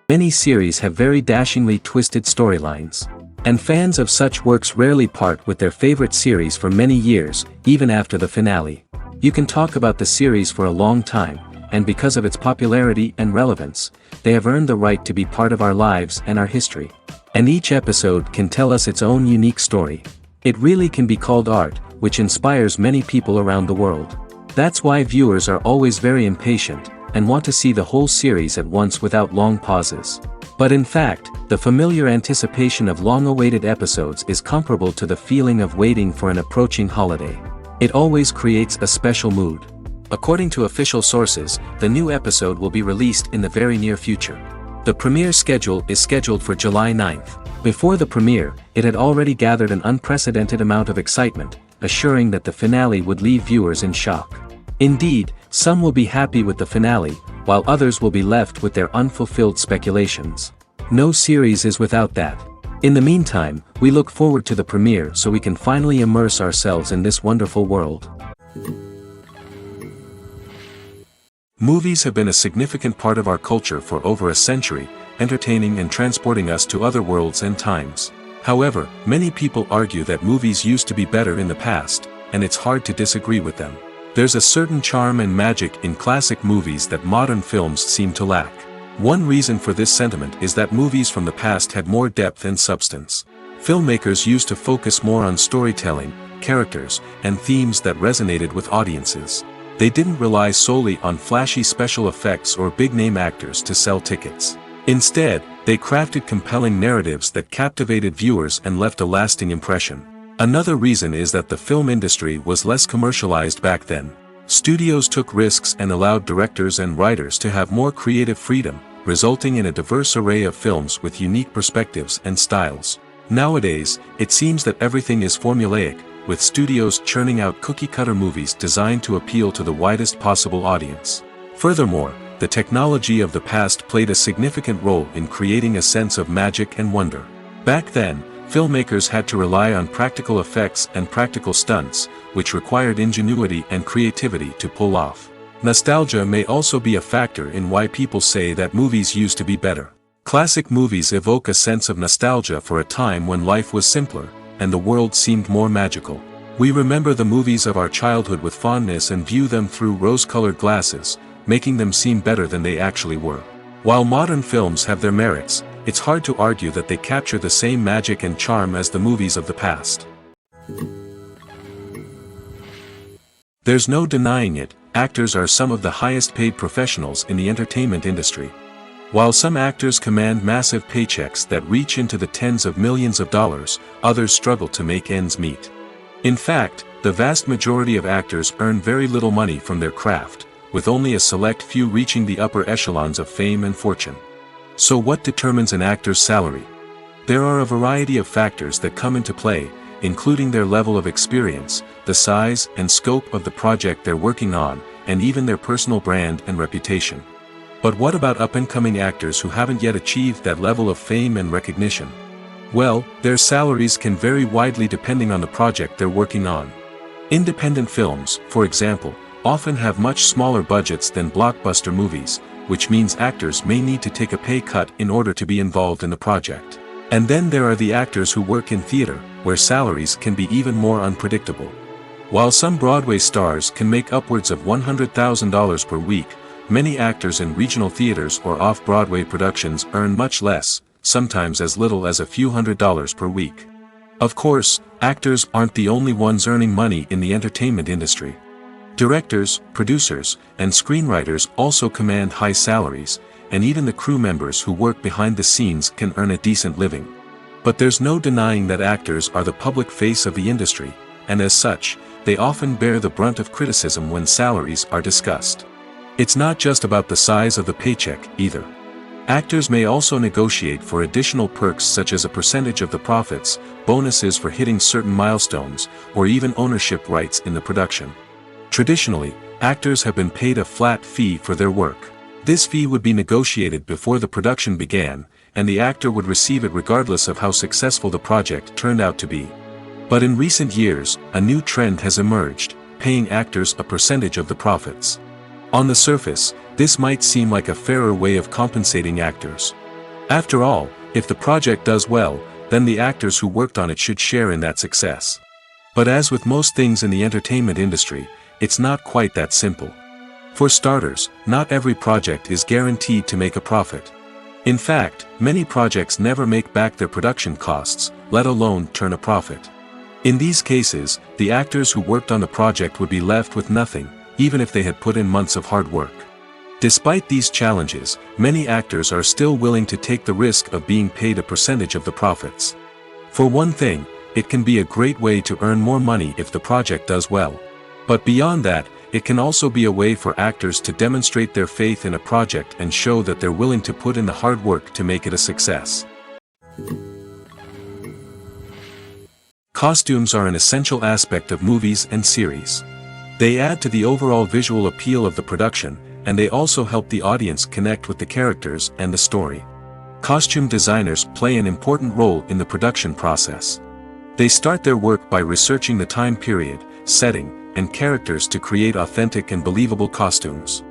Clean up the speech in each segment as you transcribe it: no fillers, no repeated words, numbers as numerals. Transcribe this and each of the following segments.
Many series have very dashingly twisted storylines. And fans of such works rarely part with their favorite series for many years, even after the finale. You can talk about the series for a long time, and because of its popularity and relevance, they have earned the right to be part of our lives and our history. And each episode can tell us its own unique story. It really can be called art, which inspires many people around the world. That's why viewers are always very impatient, and want to see the whole series at once without long pauses. But in fact, the familiar anticipation of long-awaited episodes is comparable to the feeling of waiting for an approaching holiday. It always creates a special mood. According to official sources, the new episode will be released in the very near future. The premiere schedule is scheduled for July 9th. Before the premiere, it had already gathered an unprecedented amount of excitement, assuring that the finale would leave viewers in shock. Indeed, some will be happy with the finale, while others will be left with their unfulfilled speculations. No series is without that. In the meantime, we look forward to the premiere so we can finally immerse ourselves in this wonderful world. Movies have been a significant part of our culture for over a century, entertaining and transporting us to other worlds and times. However, many people argue that movies used to be better in the past, and it's hard to disagree with them. There's a certain charm and magic in classic movies that modern films seem to lack. One reason for this sentiment is that movies from the past had more depth and substance. Filmmakers used to focus more on storytelling, characters, and themes that resonated with audiences. They didn't rely solely on flashy special effects or big-name actors to sell tickets. Instead, they crafted compelling narratives that captivated viewers and left a lasting impression. Another reason is that the film industry was less commercialized back then. Studios took risks and allowed directors and writers to have more creative freedom, resulting in a diverse array of films with unique perspectives and styles. Nowadays, it seems that everything is formulaic, with studios churning out cookie-cutter movies designed to appeal to the widest possible audience. Furthermore, the technology of the past played a significant role in creating a sense of magic and wonder. Back then, filmmakers had to rely on practical effects and practical stunts, which required ingenuity and creativity to pull off. Nostalgia may also be a factor in why people say that movies used to be better. Classic movies evoke a sense of nostalgia for a time when life was simpler, and the world seemed more magical. We remember the movies of our childhood with fondness and view them through rose-colored glasses, making them seem better than they actually were. While modern films have their merits, it's hard to argue that they capture the same magic and charm as the movies of the past. There's no denying it, actors are some of the highest-paid professionals in the entertainment industry. While some actors command massive paychecks that reach into the tens of millions of dollars, others struggle to make ends meet. In fact, the vast majority of actors earn very little money from their craft, with only a select few reaching the upper echelons of fame and fortune. So what determines an actor's salary? There are a variety of factors that come into play, including their level of experience, the size and scope of the project they're working on, and even their personal brand and reputation. But what about up-and-coming actors who haven't yet achieved that level of fame and recognition? Well, their salaries can vary widely depending on the project they're working on. Independent films, for example, often have much smaller budgets than blockbuster movies, which means actors may need to take a pay cut in order to be involved in the project. And then there are the actors who work in theater, where salaries can be even more unpredictable. While some Broadway stars can make upwards of $100,000 per week, many actors in regional theaters or off-Broadway productions earn much less, sometimes as little as a few $100s per week. Of course, actors aren't the only ones earning money in the entertainment industry. Directors, producers, and screenwriters also command high salaries, and even the crew members who work behind the scenes can earn a decent living. But there's no denying that actors are the public face of the industry, and as such, they often bear the brunt of criticism when salaries are discussed. It's not just about the size of the paycheck, either. Actors may also negotiate for additional perks such as a percentage of the profits, bonuses for hitting certain milestones, or even ownership rights in the production. Traditionally, actors have been paid a flat fee for their work. This fee would be negotiated before the production began, and the actor would receive it regardless of how successful the project turned out to be. But in recent years, a new trend has emerged, paying actors a percentage of the profits. On the surface, this might seem like a fairer way of compensating actors. After all, if the project does well, then the actors who worked on it should share in that success. But as with most things in the entertainment industry, it's not quite that simple. For starters, not every project is guaranteed to make a profit. In fact, many projects never make back their production costs, let alone turn a profit. In these cases, the actors who worked on the project would be left with nothing, even if they had put in months of hard work. Despite these challenges, many actors are still willing to take the risk of being paid a percentage of the profits. For one thing, it can be a great way to earn more money if the project does well. But beyond that, it can also be a way for actors to demonstrate their faith in a project and show that they're willing to put in the hard work to make it a success. Costumes are an essential aspect of movies and series. They add to the overall visual appeal of the production, and they also help the audience connect with the characters and the story. Costume designers play an important role in the production process. They start their work by researching the time period, setting, and characters to create authentic and believable costumes.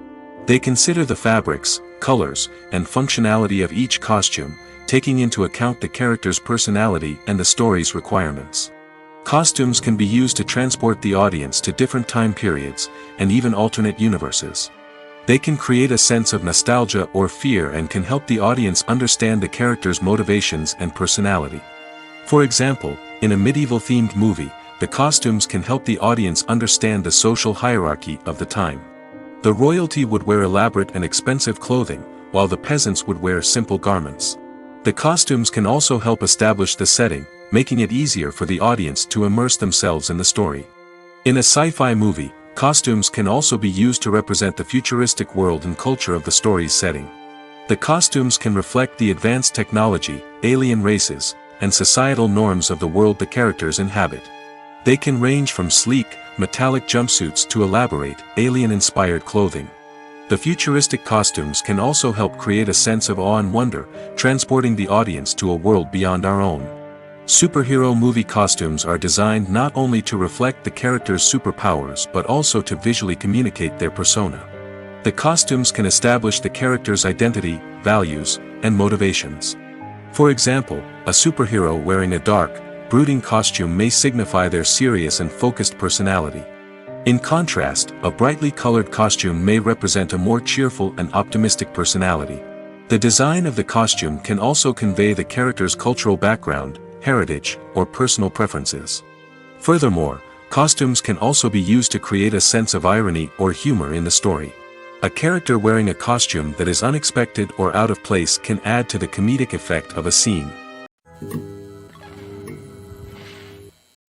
They consider the fabrics, colors, and functionality of each costume, taking into account the character's personality and the story's requirements. Costumes can be used to transport the audience to different time periods, and even alternate universes. They can create a sense of nostalgia or fear and can help the audience understand the character's motivations and personality. For example, in a medieval-themed movie, the costumes can help the audience understand the social hierarchy of the time. The royalty would wear elaborate and expensive clothing, while the peasants would wear simple garments. The costumes can also help establish the setting, making it easier for the audience to immerse themselves in the story. In a sci-fi movie, costumes can also be used to represent the futuristic world and culture of the story's setting. The costumes can reflect the advanced technology, alien races, and societal norms of the world the characters inhabit. They can range from sleek, metallic jumpsuits to elaborate, alien-inspired clothing. The futuristic costumes can also help create a sense of awe and wonder, transporting the audience to a world beyond our own. Superhero movie costumes are designed not only to reflect the character's superpowers but also to visually communicate their persona. The costumes can establish the character's identity, values, and motivations. For example, a superhero wearing a dark, brooding costume may signify their serious and focused personality. In contrast, a brightly colored costume may represent a more cheerful and optimistic personality. The design of the costume can also convey the character's cultural background, heritage, or personal preferences. Furthermore, costumes can also be used to create a sense of irony or humor in the story. A character wearing a costume that is unexpected or out of place can add to the comedic effect of a scene.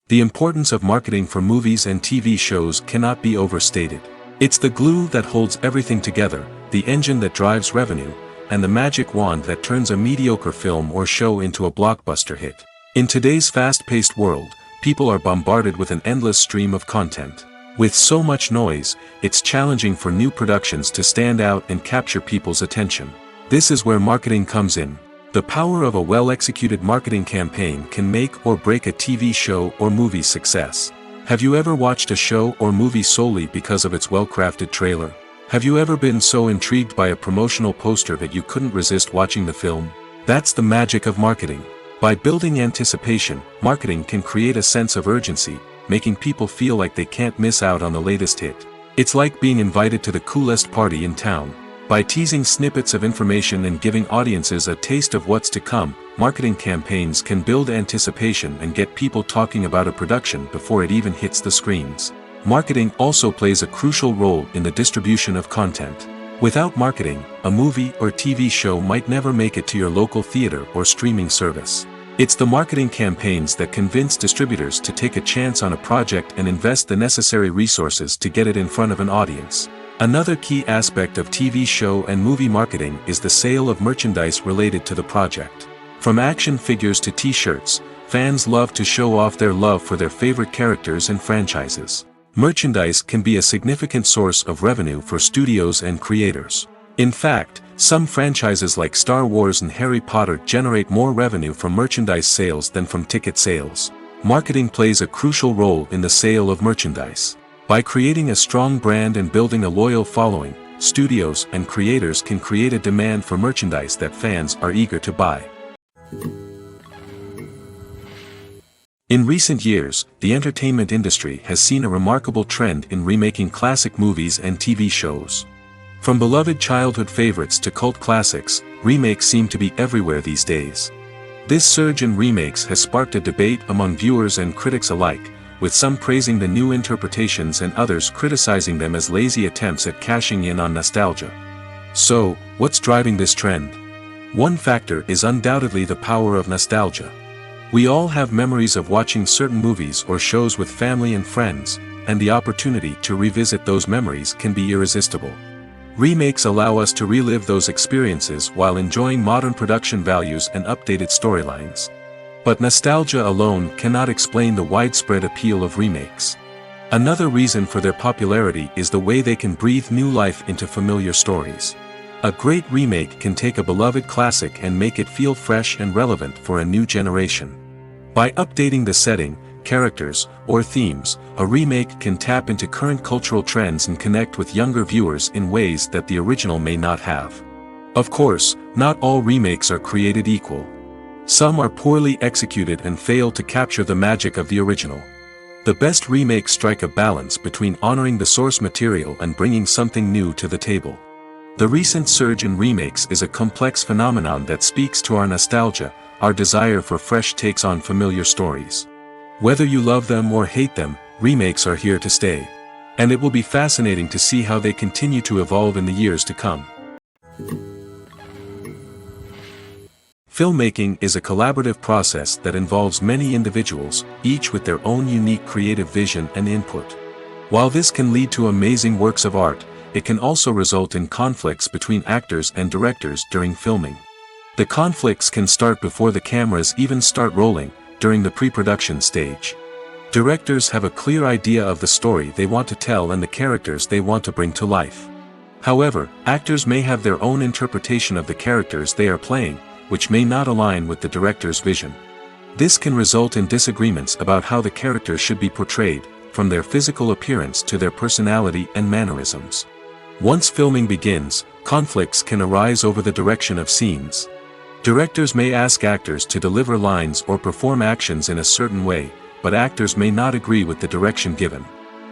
The importance of marketing for movies and TV shows cannot be overstated. It's the glue that holds everything together, the engine that drives revenue, and the magic wand that turns a mediocre film or show into a blockbuster hit. In today's fast-paced world, people are bombarded with an endless stream of content. With so much noise, it's challenging for new productions to stand out and capture people's attention. This is where marketing comes in. The power of a well-executed marketing campaign can make or break a TV show or movie's success. Have you ever watched a show or movie solely because of its well-crafted trailer? Have you ever been so intrigued by a promotional poster that you couldn't resist watching the film? That's the magic of marketing. By building anticipation, marketing can create a sense of urgency, making people feel like they can't miss out on the latest hit. It's like being invited to the coolest party in town. By teasing snippets of information and giving audiences a taste of what's to come, marketing campaigns can build anticipation and get people talking about a production before it even hits the screens. Marketing also plays a crucial role in the distribution of content. Without marketing, a movie or TV show might never make it to your local theater or streaming service. It's the marketing campaigns that convince distributors to take a chance on a project and invest the necessary resources to get it in front of an audience. Another key aspect of TV show and movie marketing is the sale of merchandise related to the project. From action figures to t-shirts, fans love to show off their love for their favorite characters and franchises. Merchandise can be a significant source of revenue for studios and creators. In fact, some franchises like Star Wars and Harry Potter generate more revenue from merchandise sales than from ticket sales. Marketing plays a crucial role in the sale of merchandise. By creating a strong brand and building a loyal following, studios and creators can create a demand for merchandise that fans are eager to buy. In recent years, the entertainment industry has seen a remarkable trend in remaking classic movies and TV shows. From beloved childhood favorites to cult classics, remakes seem to be everywhere these days. This surge in remakes has sparked a debate among viewers and critics alike, with some praising the new interpretations and others criticizing them as lazy attempts at cashing in on nostalgia. So, what's driving this trend? One factor is undoubtedly the power of nostalgia. We all have memories of watching certain movies or shows with family and friends, and the opportunity to revisit those memories can be irresistible. Remakes allow us to relive those experiences while enjoying modern production values and updated storylines. But nostalgia alone cannot explain the widespread appeal of remakes. Another reason for their popularity is the way they can breathe new life into familiar stories. A great remake can take a beloved classic and make it feel fresh and relevant for a new generation. By updating the setting, characters, or themes, a remake can tap into current cultural trends and connect with younger viewers in ways that the original may not have. Of course, not all remakes are created equal. Some are poorly executed and fail to capture the magic of the original. The best remakes strike a balance between honoring the source material and bringing something new to the table. The recent surge in remakes is a complex phenomenon that speaks to our nostalgia, our desire for fresh takes on familiar stories. Whether you love them or hate them, remakes are here to stay. And it will be fascinating to see how they continue to evolve in the years to come. Filmmaking is a collaborative process that involves many individuals, each with their own unique creative vision and input. While this can lead to amazing works of art, it can also result in conflicts between actors and directors during filming. The conflicts can start before the cameras even start rolling, during the pre-production stage. Directors have a clear idea of the story they want to tell and the characters they want to bring to life. However, actors may have their own interpretation of the characters they are playing, which may not align with the director's vision. This can result in disagreements about how the characters should be portrayed, from their physical appearance to their personality and mannerisms. Once filming begins, conflicts can arise over the direction of scenes. Directors may ask actors to deliver lines or perform actions in a certain way, but actors may not agree with the direction given.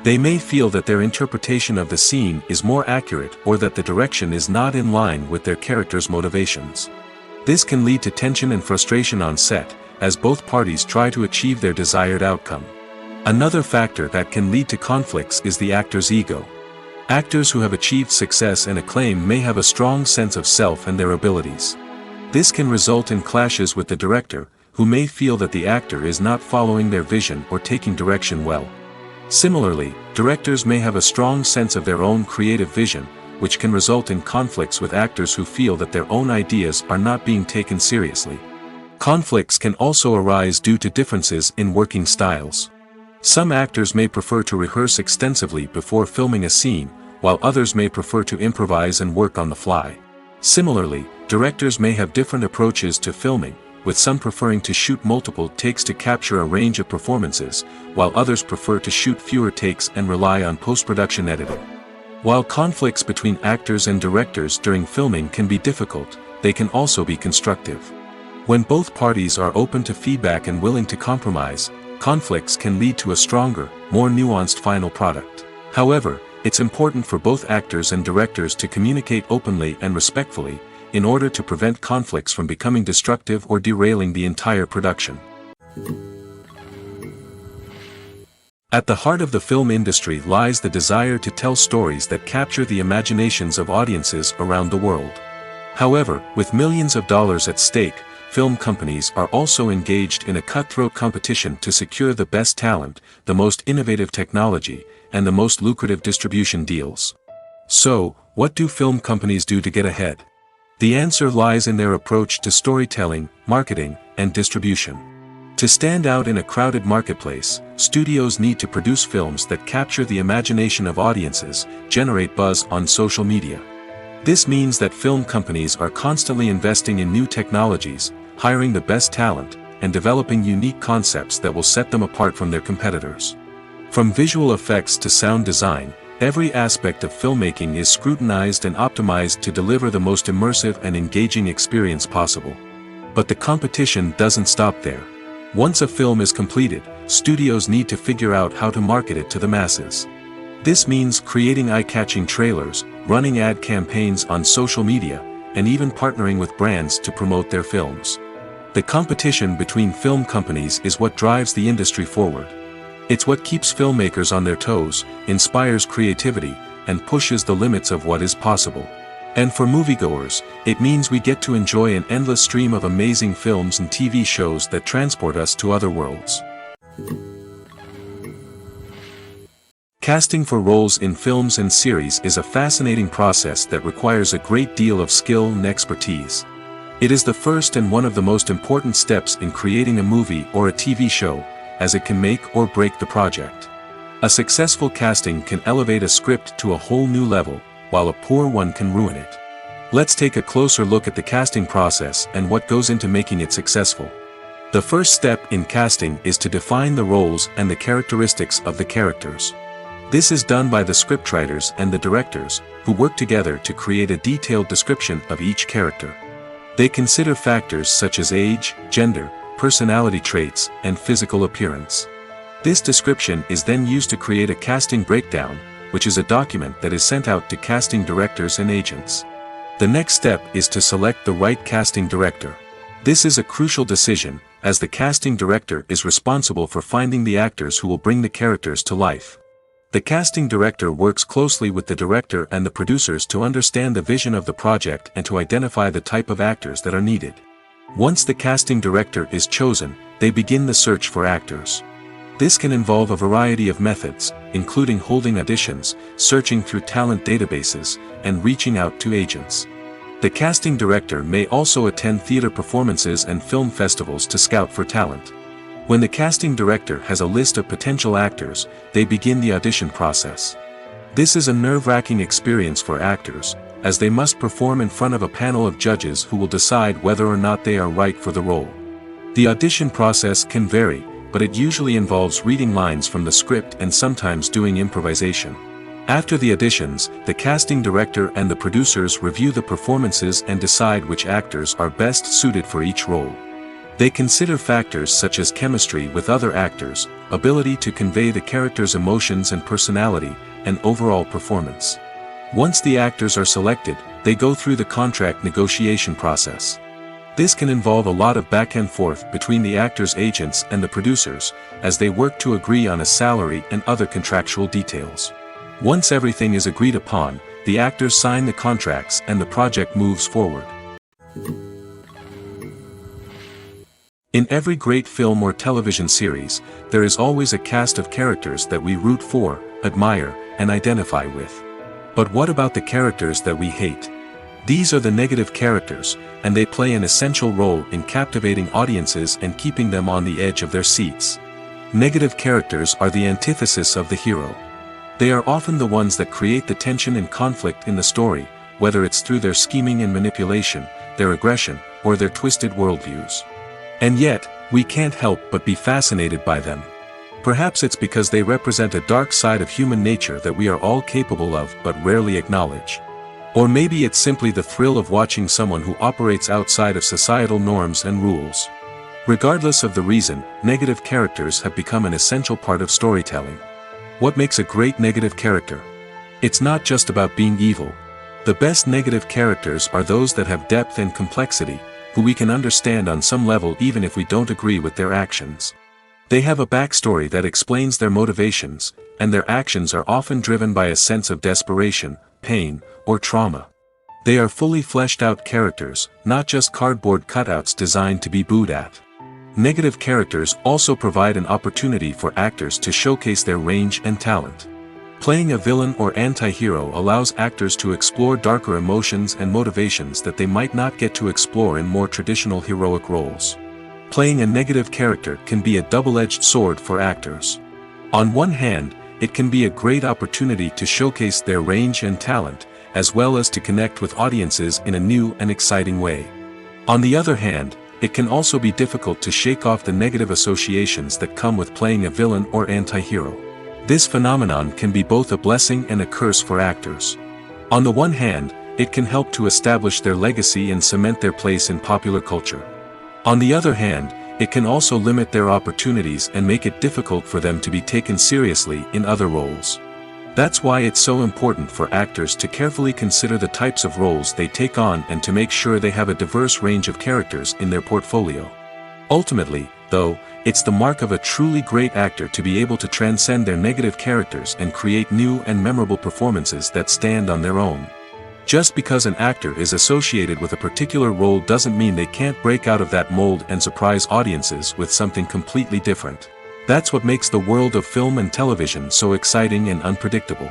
They may feel that their interpretation of the scene is more accurate or that the direction is not in line with their character's motivations. This can lead to tension and frustration on set, as both parties try to achieve their desired outcome. Another factor that can lead to conflicts is the actor's ego. Actors who have achieved success and acclaim may have a strong sense of self and their abilities. This can result in clashes with the director, who may feel that the actor is not following their vision or taking direction well. Similarly, directors may have a strong sense of their own creative vision, which can result in conflicts with actors who feel that their own ideas are not being taken seriously. Conflicts can also arise due to differences in working styles. Some actors may prefer to rehearse extensively before filming a scene, while others may prefer to improvise and work on the fly. Similarly, directors may have different approaches to filming, with some preferring to shoot multiple takes to capture a range of performances, while others prefer to shoot fewer takes and rely on post-production editing. While conflicts between actors and directors during filming can be difficult, they can also be constructive. When both parties are open to feedback and willing to compromise, conflicts can lead to a stronger, more nuanced final product. However, it's important for both actors and directors to communicate openly and respectfully, in order to prevent conflicts from becoming destructive or derailing the entire production. At the heart of the film industry lies the desire to tell stories that capture the imaginations of audiences around the world. However, with millions of dollars at stake, film companies are also engaged in a cutthroat competition to secure the best talent, the most innovative technology, and the most lucrative distribution deals. So, what do film companies do to get ahead? The answer lies in their approach to storytelling, marketing, and distribution. To stand out in a crowded marketplace, studios need to produce films that capture the imagination of audiences, generate buzz on social media. This means that film companies are constantly investing in new technologies, hiring the best talent, and developing unique concepts that will set them apart from their competitors. From visual effects to sound design, Every aspect of filmmaking is scrutinized and optimized to deliver the most immersive and engaging experience possible. But the competition doesn't stop there. Once a film is completed, studios need to figure out how to market it to the masses. This means creating eye-catching trailers, running ad campaigns on social media, and even partnering with brands to promote their films. The competition between film companies is what drives the industry forward. It's what keeps filmmakers on their toes, inspires creativity, and pushes the limits of what is possible. And for moviegoers, it means we get to enjoy an endless stream of amazing films and TV shows that transport us to other worlds. Casting for roles in films and series is a fascinating process that requires a great deal of skill and expertise. It is the first and one of the most important steps in creating a movie or a TV show, as it can make or break the project. A successful casting can elevate a script to a whole new level, while a poor one can ruin it. Let's take a closer look at the casting process and what goes into making it successful. The first step in casting is to define the roles and the characteristics of the characters. This is done by the scriptwriters and the directors, who work together to create a detailed description of each character. They consider factors such as age, gender, personality traits, and physical appearance. This description is then used to create a casting breakdown, which is a document that is sent out to casting directors and agents. The next step is to select the right casting director. This is a crucial decision, as the casting director is responsible for finding the actors who will bring the characters to life. The casting director works closely with the director and the producers to understand the vision of the project and to identify the type of actors that are needed. Once the casting director is chosen, they begin the search for actors. This can involve a variety of methods, including holding auditions, searching through talent databases, and reaching out to agents. The casting director may also attend theater performances and film festivals to scout for talent. When the casting director has a list of potential actors, they begin the audition process. This is a nerve-wracking experience for actors, as they must perform in front of a panel of judges who will decide whether or not they are right for the role. The audition process can vary, but it usually involves reading lines from the script and sometimes doing improvisation. After the auditions, the casting director and the producers review the performances and decide which actors are best suited for each role. They consider factors such as chemistry with other actors, ability to convey the character's emotions and personality, and overall performance. Once the actors are selected, they go through the contract negotiation process. This can involve a lot of back and forth between the actors' agents and the producers, as they work to agree on a salary and other contractual details. Once everything is agreed upon, the actors sign the contracts and the project moves forward. In every great film or television series, there is always a cast of characters that we root for, admire, and identify with. But what about the characters that we hate? These are the negative characters, and they play an essential role in captivating audiences and keeping them on the edge of their seats. Negative characters are the antithesis of the hero. They are often the ones that create the tension and conflict in the story, whether it's through their scheming and manipulation, their aggression, or their twisted worldviews. And yet, we can't help but be fascinated by them. Perhaps it's because they represent a dark side of human nature that we are all capable of but rarely acknowledge. Or maybe it's simply the thrill of watching someone who operates outside of societal norms and rules. Regardless of the reason, negative characters have become an essential part of storytelling. What makes a great negative character? It's not just about being evil. The best negative characters are those that have depth and complexity, who we can understand on some level even if we don't agree with their actions. They have a backstory that explains their motivations, and their actions are often driven by a sense of desperation, pain, or trauma. They are fully fleshed out characters, not just cardboard cutouts designed to be booed at. Negative characters also provide an opportunity for actors to showcase their range and talent. Playing a villain or anti-hero allows actors to explore darker emotions and motivations that they might not get to explore in more traditional heroic roles. Playing a negative character can be a double-edged sword for actors. On one hand, it can be a great opportunity to showcase their range and talent, as well as to connect with audiences in a new and exciting way. On the other hand, it can also be difficult to shake off the negative associations that come with playing a villain or anti-hero. This phenomenon can be both a blessing and a curse for actors. On the one hand, it can help to establish their legacy and cement their place in popular culture. On the other hand, it can also limit their opportunities and make it difficult for them to be taken seriously in other roles. That's why it's so important for actors to carefully consider the types of roles they take on and to make sure they have a diverse range of characters in their portfolio. Ultimately, though, it's the mark of a truly great actor to be able to transcend their negative characters and create new and memorable performances that stand on their own. Just because an actor is associated with a particular role doesn't mean they can't break out of that mold and surprise audiences with something completely different. That's what makes the world of film and television so exciting and unpredictable.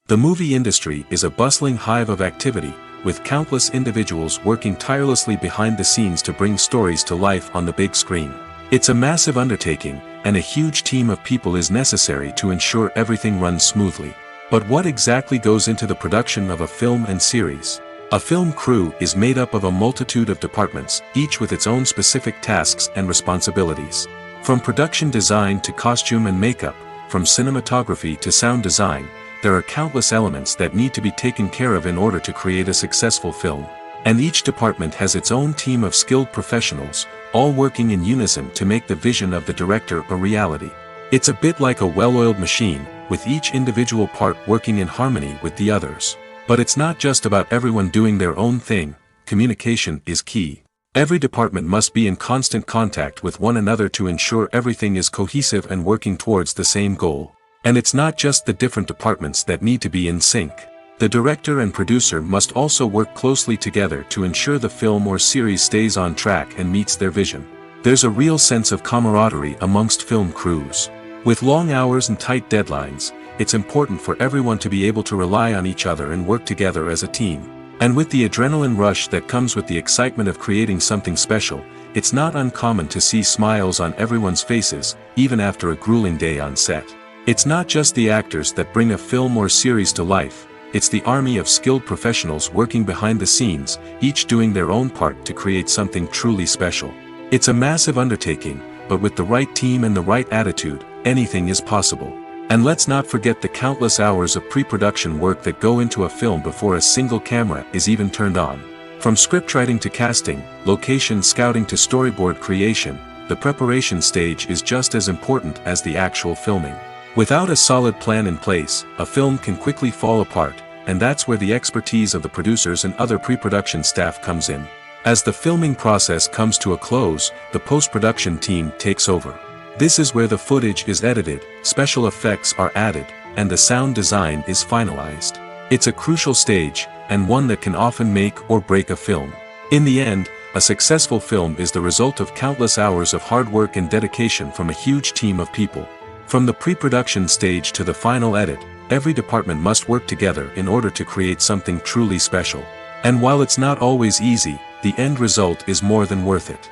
The movie industry is a bustling hive of activity, with countless individuals working tirelessly behind the scenes to bring stories to life on the big screen. It's a massive undertaking, and a huge team of people is necessary to ensure everything runs smoothly. But what exactly goes into the production of a film and series? A film crew is made up of a multitude of departments, each with its own specific tasks and responsibilities. From production design to costume and makeup, from cinematography to sound design, there are countless elements that need to be taken care of in order to create a successful film. And each department has its own team of skilled professionals, all working in unison to make the vision of the director a reality. It's a bit like a well-oiled machine, with each individual part working in harmony with the others. But it's not just about everyone doing their own thing. Communication is key. Every department must be in constant contact with one another to ensure everything is cohesive and working towards the same goal. And it's not just the different departments that need to be in sync. The director and producer must also work closely together to ensure the film or series stays on track and meets their vision. There's a real sense of camaraderie amongst film crews. With long hours and tight deadlines, it's important for everyone to be able to rely on each other and work together as a team. And with the adrenaline rush that comes with the excitement of creating something special, it's not uncommon to see smiles on everyone's faces, even after a grueling day on set. It's not just the actors that bring a film or series to life, it's the army of skilled professionals working behind the scenes, each doing their own part to create something truly special. It's a massive undertaking, but with the right team and the right attitude, anything is possible. And let's not forget the countless hours of pre-production work that go into a film before a single camera is even turned on. From scriptwriting to casting, location scouting to storyboard creation, the preparation stage is just as important as the actual filming. Without a solid plan in place, a film can quickly fall apart, and that's where the expertise of the producers and other pre-production staff comes in. As the filming process comes to a close, the post-production team takes over. This is where the footage is edited, special effects are added, and the sound design is finalized. It's a crucial stage, and one that can often make or break a film. In the end, a successful film is the result of countless hours of hard work and dedication from a huge team of people. From the pre-production stage to the final edit, every department must work together in order to create something truly special. And while it's not always easy, the end result is more than worth it.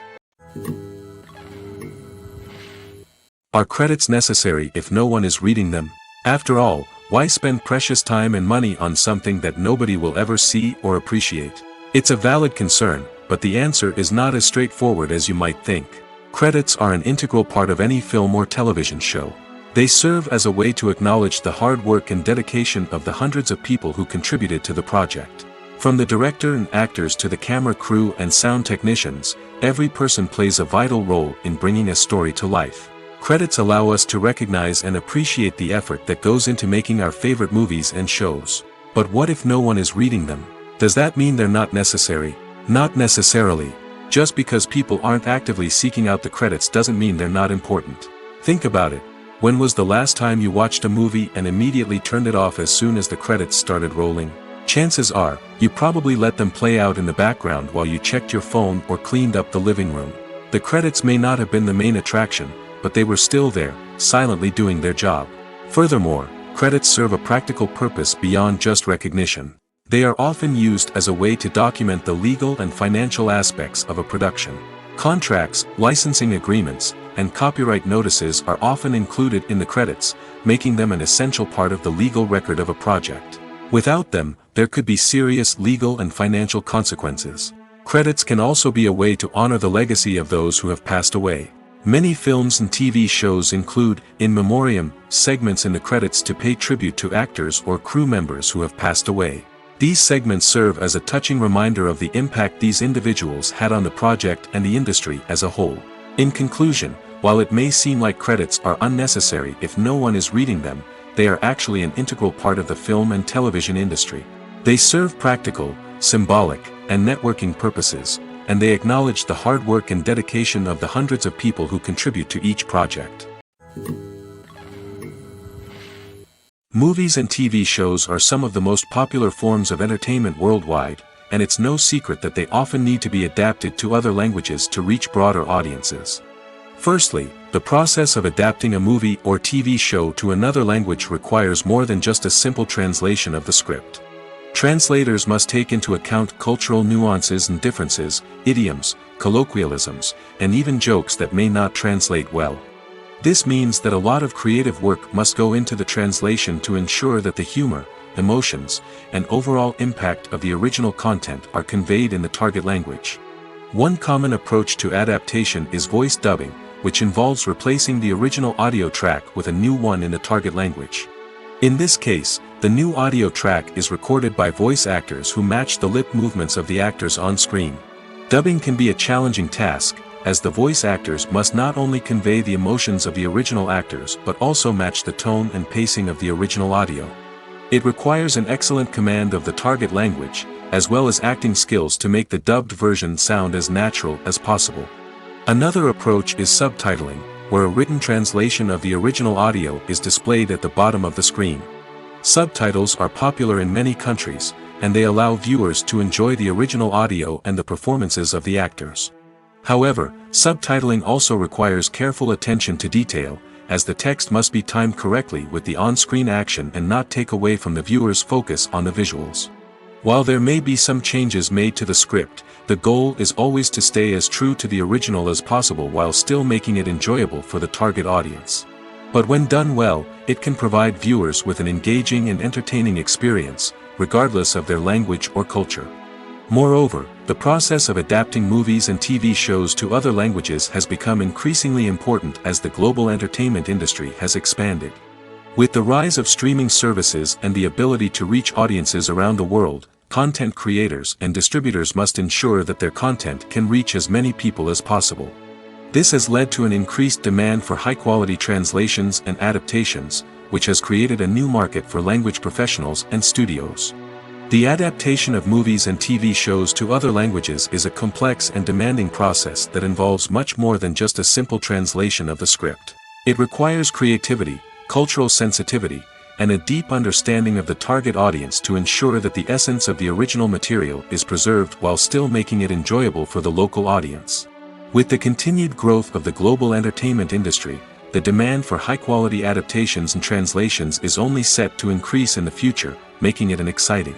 Are credits necessary if no one is reading them? After all, why spend precious time and money on something that nobody will ever see or appreciate? It's a valid concern, but the answer is not as straightforward as you might think. Credits are an integral part of any film or television show. They serve as a way to acknowledge the hard work and dedication of the hundreds of people who contributed to the project. From the director and actors to the camera crew and sound technicians, every person plays a vital role in bringing a story to life. Credits allow us to recognize and appreciate the effort that goes into making our favorite movies and shows. But what if no one is reading them? Does that mean they're not necessary? Not necessarily. Just because people aren't actively seeking out the credits doesn't mean they're not important. Think about it. When was the last time you watched a movie and immediately turned it off as soon as the credits started rolling? Chances are, you probably let them play out in the background while you checked your phone or cleaned up the living room. The credits may not have been the main attraction, but they were still there, silently doing their job. Furthermore, credits serve a practical purpose beyond just recognition. They are often used as a way to document the legal and financial aspects of a production. Contracts, licensing agreements, and copyright notices are often included in the credits, making them an essential part of the legal record of a project. Without them, there could be serious legal and financial consequences. Credits can also be a way to honor the legacy of those who have passed away. Many films and TV shows include, in memoriam, segments in the credits to pay tribute to actors or crew members who have passed away. These segments serve as a touching reminder of the impact these individuals had on the project and the industry as a whole. In conclusion, while it may seem like credits are unnecessary if no one is reading them, they are actually an integral part of the film and television industry. They serve practical, symbolic, and networking purposes, and they acknowledge the hard work and dedication of the hundreds of people who contribute to each project. Movies and TV shows are some of the most popular forms of entertainment worldwide, and it's no secret that they often need to be adapted to other languages to reach broader audiences. Firstly, the process of adapting a movie or TV show to another language requires more than just a simple translation of the script. Translators must take into account cultural nuances and differences, idioms, colloquialisms, and even jokes that may not translate well. This means that a lot of creative work must go into the translation to ensure that the humor, emotions, and overall impact of the original content are conveyed in the target language. One common approach to adaptation is voice dubbing, which involves replacing the original audio track with a new one in the target language. In this case, the new audio track is recorded by voice actors who match the lip movements of the actors on screen. Dubbing can be a challenging task, as the voice actors must not only convey the emotions of the original actors but also match the tone and pacing of the original audio. It requires an excellent command of the target language, as well as acting skills to make the dubbed version sound as natural as possible. Another approach is subtitling, where a written translation of the original audio is displayed at the bottom of the screen. Subtitles are popular in many countries, and they allow viewers to enjoy the original audio and the performances of the actors. However, subtitling also requires careful attention to detail, as the text must be timed correctly with the on-screen action and not take away from the viewer's focus on the visuals. While there may be some changes made to the script, the goal is always to stay as true to the original as possible while still making it enjoyable for the target audience. But when done well, it can provide viewers with an engaging and entertaining experience, regardless of their language or culture. Moreover, the process of adapting movies and TV shows to other languages has become increasingly important as the global entertainment industry has expanded. With the rise of streaming services and the ability to reach audiences around the world, content creators and distributors must ensure that their content can reach as many people as possible. This has led to an increased demand for high-quality translations and adaptations, which has created a new market for language professionals and studios. The adaptation of movies and TV shows to other languages is a complex and demanding process that involves much more than just a simple translation of the script. It requires creativity, cultural sensitivity, and a deep understanding of the target audience to ensure that the essence of the original material is preserved while still making it enjoyable for the local audience. With the continued growth of the global entertainment industry, the demand for high-quality adaptations and translations is only set to increase in the future, making it an exciting.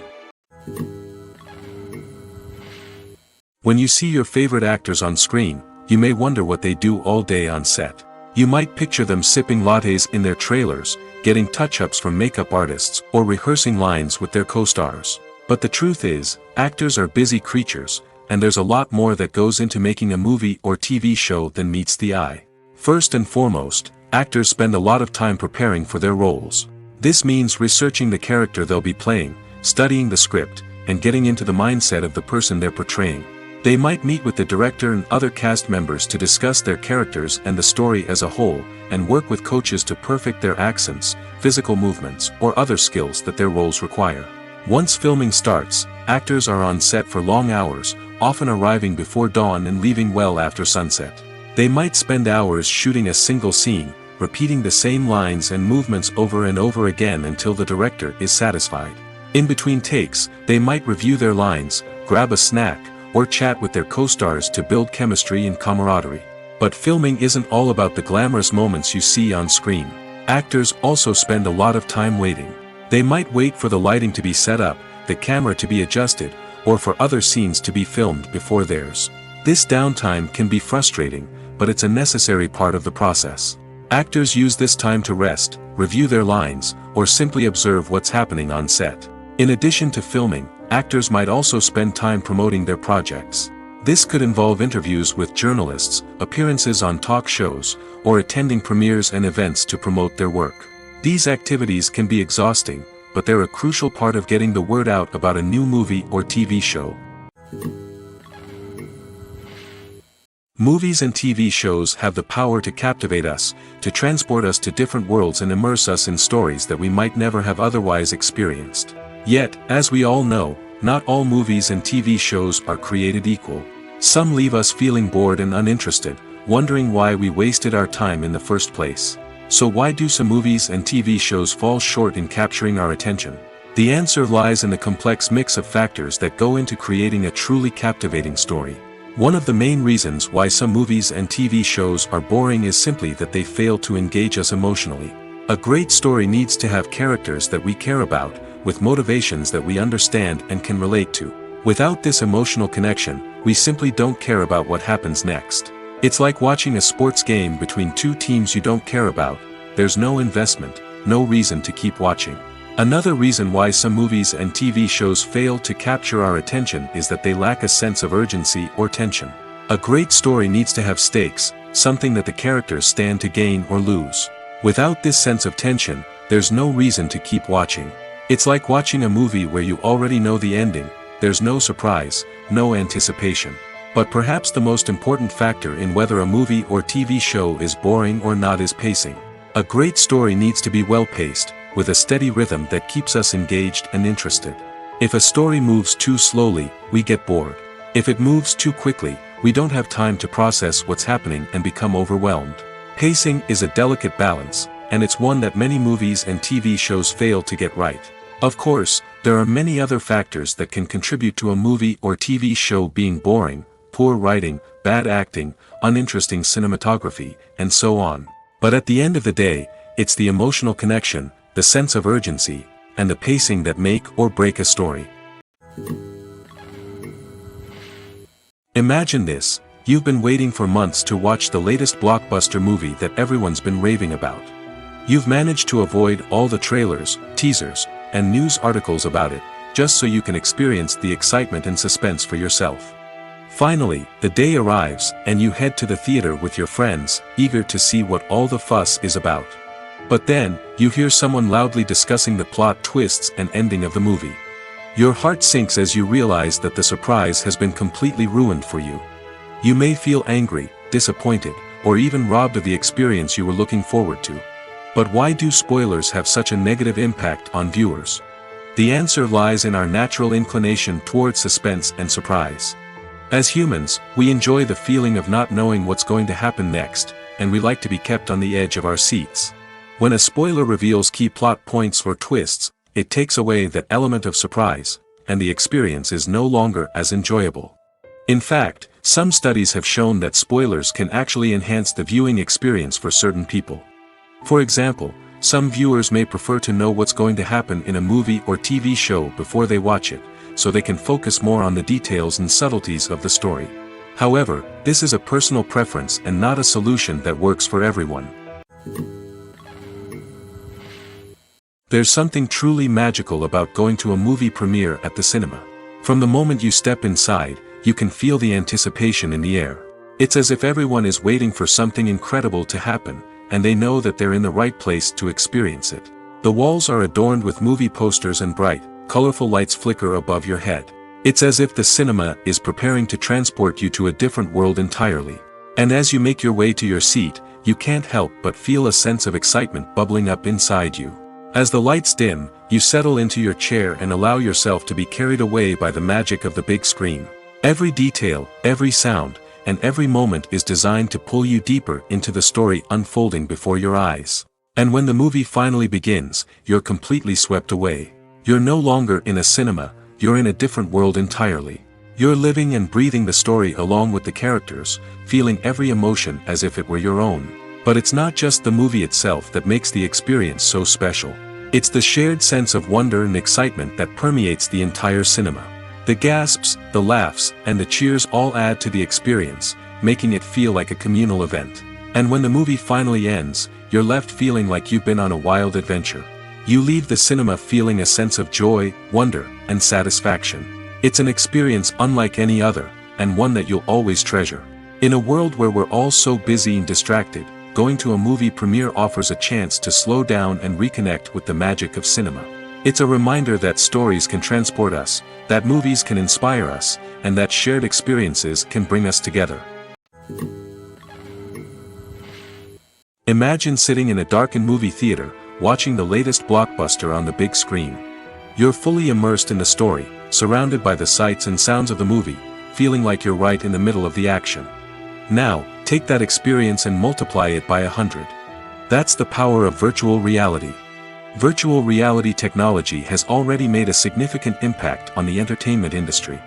When you see your favorite actors on screen, you may wonder what they do all day on set. You might picture them sipping lattes in their trailers, getting touch-ups from makeup artists, or rehearsing lines with their co-stars. But the truth is, actors are busy creatures, and there's a lot more that goes into making a movie or TV show than meets the eye. First and foremost, actors spend a lot of time preparing for their roles. This means researching the character they'll be playing, studying the script, and getting into the mindset of the person they're portraying. They might meet with the director and other cast members to discuss their characters and the story as a whole, and work with coaches to perfect their accents, physical movements, or other skills that their roles require. Once filming starts, actors are on set for long hours, often arriving before dawn and leaving well after sunset. They might spend hours shooting a single scene, repeating the same lines and movements over and over again until the director is satisfied. In between takes, they might review their lines, grab a snack, or chat with their co-stars to build chemistry and camaraderie. But filming isn't all about the glamorous moments you see on screen. Actors also spend a lot of time waiting. They might wait for the lighting to be set up, the camera to be adjusted, or for other scenes to be filmed before theirs. This downtime can be frustrating, but it's a necessary part of the process. Actors use this time to rest, review their lines, or simply observe what's happening on set. In addition to filming, actors might also spend time promoting their projects. This could involve interviews with journalists, appearances on talk shows, or attending premieres and events to promote their work. These activities can be exhausting, but they're a crucial part of getting the word out about a new movie or TV show. Movies and TV shows have the power to captivate us, to transport us to different worlds and immerse us in stories that we might never have otherwise experienced. Yet, as we all know, not all movies and TV shows are created equal. Some leave us feeling bored and uninterested, wondering why we wasted our time in the first place. So why do some movies and TV shows fall short in capturing our attention? The answer lies in the complex mix of factors that go into creating a truly captivating story. One of the main reasons why some movies and TV shows are boring is simply that they fail to engage us emotionally. A great story needs to have characters that we care about, with motivations that we understand and can relate to. Without this emotional connection, we simply don't care about what happens next. It's like watching a sports game between two teams you don't care about. There's no investment, no reason to keep watching. Another reason why some movies and TV shows fail to capture our attention is that they lack a sense of urgency or tension. A great story needs to have stakes, something that the characters stand to gain or lose. Without this sense of tension, there's no reason to keep watching. It's like watching a movie where you already know the ending. There's no surprise, no anticipation. But perhaps the most important factor in whether a movie or TV show is boring or not is pacing. A great story needs to be well-paced, with a steady rhythm that keeps us engaged and interested. If a story moves too slowly, we get bored. If it moves too quickly, we don't have time to process what's happening and become overwhelmed. Pacing is a delicate balance, and it's one that many movies and TV shows fail to get right. Of course, there are many other factors that can contribute to a movie or TV show being boring: poor writing, bad acting, uninteresting cinematography, and so on. But at the end of the day, it's the emotional connection, the sense of urgency, and the pacing that make or break a story. Imagine this: you've been waiting for months to watch the latest blockbuster movie that everyone's been raving about. You've managed to avoid all the trailers, teasers, and news articles about it, just so you can experience the excitement and suspense for yourself. Finally, the day arrives, and you head to the theater with your friends, eager to see what all the fuss is about. But then, you hear someone loudly discussing the plot twists and ending of the movie. Your heart sinks as you realize that the surprise has been completely ruined for you. You may feel angry, disappointed, or even robbed of the experience you were looking forward to. But why do spoilers have such a negative impact on viewers? The answer lies in our natural inclination towards suspense and surprise. As humans, we enjoy the feeling of not knowing what's going to happen next, and we like to be kept on the edge of our seats. When a spoiler reveals key plot points or twists, it takes away that element of surprise, and the experience is no longer as enjoyable. In fact, some studies have shown that spoilers can actually enhance the viewing experience for certain people. For example, some viewers may prefer to know what's going to happen in a movie or TV show before they watch it, so they can focus more on the details and subtleties of the story. However, this is a personal preference and not a solution that works for everyone. There's something truly magical about going to a movie premiere at the cinema. From the moment you step inside, you can feel the anticipation in the air. It's as if everyone is waiting for something incredible to happen, and they know that they're in the right place to experience it. The walls are adorned with movie posters and bright, colorful lights flicker above your head. It's as if the cinema is preparing to transport you to a different world entirely. And as you make your way to your seat, you can't help but feel a sense of excitement bubbling up inside you. As the lights dim, you settle into your chair and allow yourself to be carried away by the magic of the big screen. Every detail, every sound, and every moment is designed to pull you deeper into the story unfolding before your eyes. And when the movie finally begins, you're completely swept away. You're no longer in a cinema, you're in a different world entirely. You're living and breathing the story along with the characters, feeling every emotion as if it were your own. But it's not just the movie itself that makes the experience so special. It's the shared sense of wonder and excitement that permeates the entire cinema. The gasps, the laughs, and the cheers all add to the experience, making it feel like a communal event. And when the movie finally ends, you're left feeling like you've been on a wild adventure. You leave the cinema feeling a sense of joy, wonder, and satisfaction. It's an experience unlike any other, and one that you'll always treasure. In a world where we're all so busy and distracted, going to a movie premiere offers a chance to slow down and reconnect with the magic of cinema. It's a reminder that stories can transport us, that movies can inspire us, and that shared experiences can bring us together. Imagine sitting in a darkened movie theater, watching the latest blockbuster on the big screen. You're fully immersed in the story, surrounded by the sights and sounds of the movie, feeling like you're right in the middle of the action. Now, take that experience and multiply it by 100. That's the power of virtual reality. Virtual reality technology has already made a significant impact on the entertainment industry.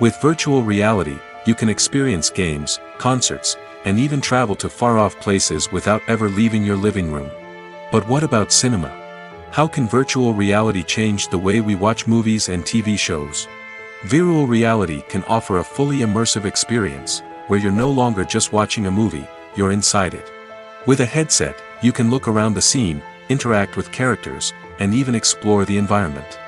With virtual reality, you can experience games, concerts, and even travel to far-off places without ever leaving your living room. But what about cinema? How can virtual reality change the way we watch movies and TV shows? Virtual reality can offer a fully immersive experience, where you're no longer just watching a movie, you're inside it. With a headset, you can look around the scene, interact with characters, and even explore the environment.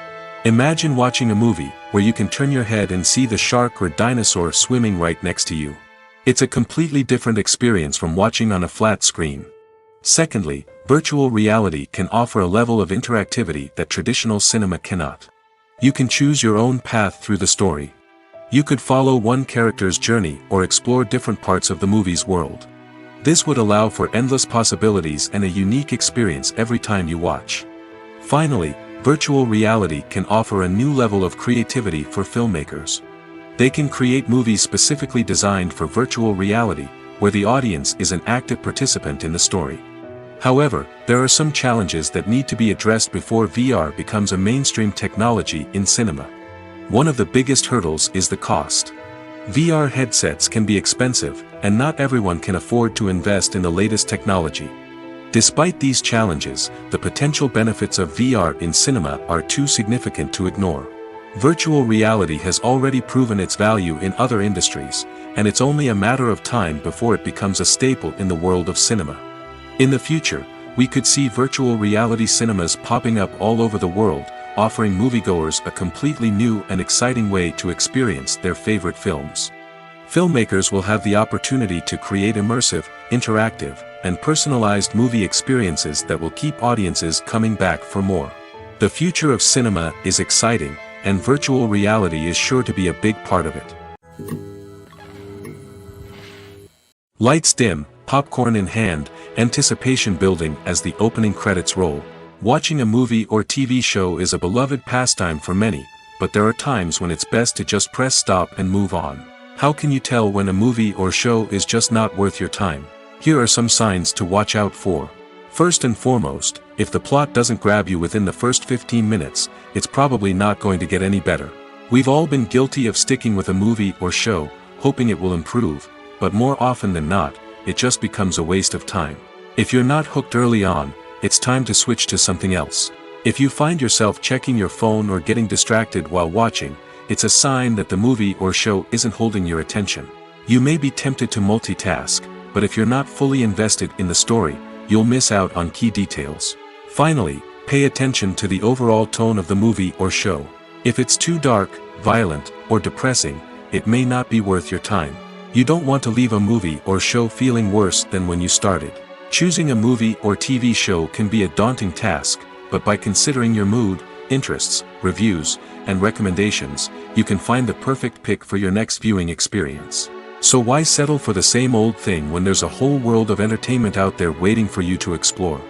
Imagine watching a movie where you can turn your head and see the shark or dinosaur swimming right next to you. It's a completely different experience from watching on a flat screen. Secondly, virtual reality can offer a level of interactivity that traditional cinema cannot. You can choose your own path through the story. You could follow one character's journey or explore different parts of the movie's world. This would allow for endless possibilities and a unique experience every time you watch. Finally, virtual reality can offer a new level of creativity for filmmakers. They can create movies specifically designed for virtual reality, where the audience is an active participant in the story. However, there are some challenges that need to be addressed before VR becomes a mainstream technology in cinema. One of the biggest hurdles is the cost. VR headsets can be expensive, and not everyone can afford to invest in the latest technology. Despite these challenges, the potential benefits of VR in cinema are too significant to ignore. Virtual reality has already proven its value in other industries, and it's only a matter of time before it becomes a staple in the world of cinema. In the future, we could see virtual reality cinemas popping up all over the world, offering moviegoers a completely new and exciting way to experience their favorite films. Filmmakers will have the opportunity to create immersive, interactive, and personalized movie experiences that will keep audiences coming back for more. The future of cinema is exciting, and virtual reality is sure to be a big part of it. Lights dim, popcorn in hand, anticipation building as the opening credits roll. Watching a movie or TV show is a beloved pastime for many, but there are times when it's best to just press stop and move on. How can you tell when a movie or show is just not worth your time? Here are some signs to watch out for. First and foremost, if the plot doesn't grab you within the first 15 minutes, it's probably not going to get any better. We've all been guilty of sticking with a movie or show, hoping it will improve, but more often than not, it just becomes a waste of time. If you're not hooked early on, it's time to switch to something else. If you find yourself checking your phone or getting distracted while watching, it's a sign that the movie or show isn't holding your attention. You may be tempted to multitask, but if you're not fully invested in the story, you'll miss out on key details. Finally, pay attention to the overall tone of the movie or show. If it's too dark, violent, or depressing, it may not be worth your time. You don't want to leave a movie or show feeling worse than when you started. Choosing a movie or TV show can be a daunting task, but by considering your mood, interests, reviews, and recommendations, you can find the perfect pick for your next viewing experience. So why settle for the same old thing when there's a whole world of entertainment out there waiting for you to explore?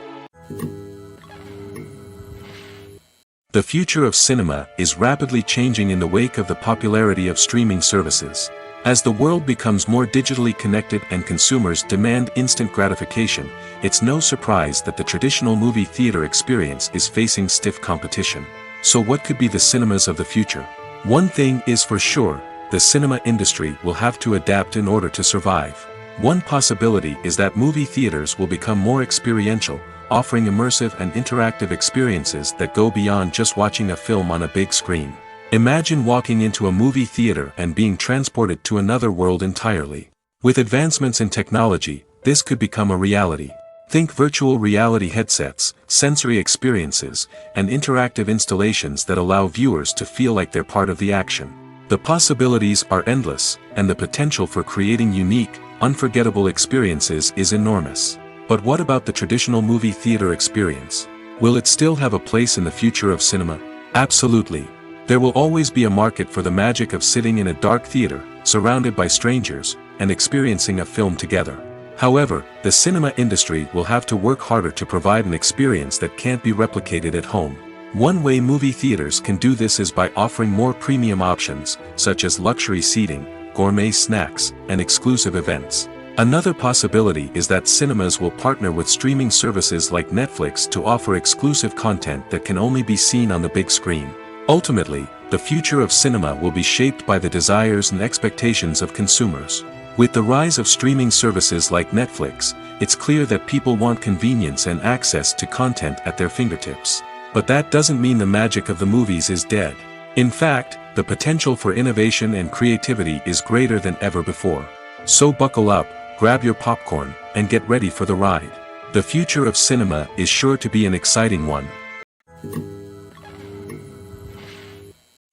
The future of cinema is rapidly changing in the wake of the popularity of streaming services. As the world becomes more digitally connected and consumers demand instant gratification, it's no surprise that the traditional movie theater experience is facing stiff competition. So what could be the cinemas of the future? One thing is for sure, the cinema industry will have to adapt in order to survive. One possibility is that movie theaters will become more experiential, offering immersive and interactive experiences that go beyond just watching a film on a big screen. Imagine walking into a movie theater and being transported to another world entirely. With advancements in technology, this could become a reality. Think virtual reality headsets, sensory experiences, and interactive installations that allow viewers to feel like they're part of the action. The possibilities are endless, and the potential for creating unique, unforgettable experiences is enormous. But what about the traditional movie theater experience? Will it still have a place in the future of cinema? Absolutely. There will always be a market for the magic of sitting in a dark theater, surrounded by strangers, and experiencing a film together. However, the cinema industry will have to work harder to provide an experience that can't be replicated at home. One way movie theaters can do this is by offering more premium options, such as luxury seating, gourmet snacks, and exclusive events. Another possibility is that cinemas will partner with streaming services like Netflix to offer exclusive content that can only be seen on the big screen. Ultimately, the future of cinema will be shaped by the desires and expectations of consumers. With the rise of streaming services like Netflix, it's clear that people want convenience and access to content at their fingertips. But that doesn't mean the magic of the movies is dead. In fact, the potential for innovation and creativity is greater than ever before. So buckle up, grab your popcorn, and get ready for the ride. The future of cinema is sure to be an exciting one.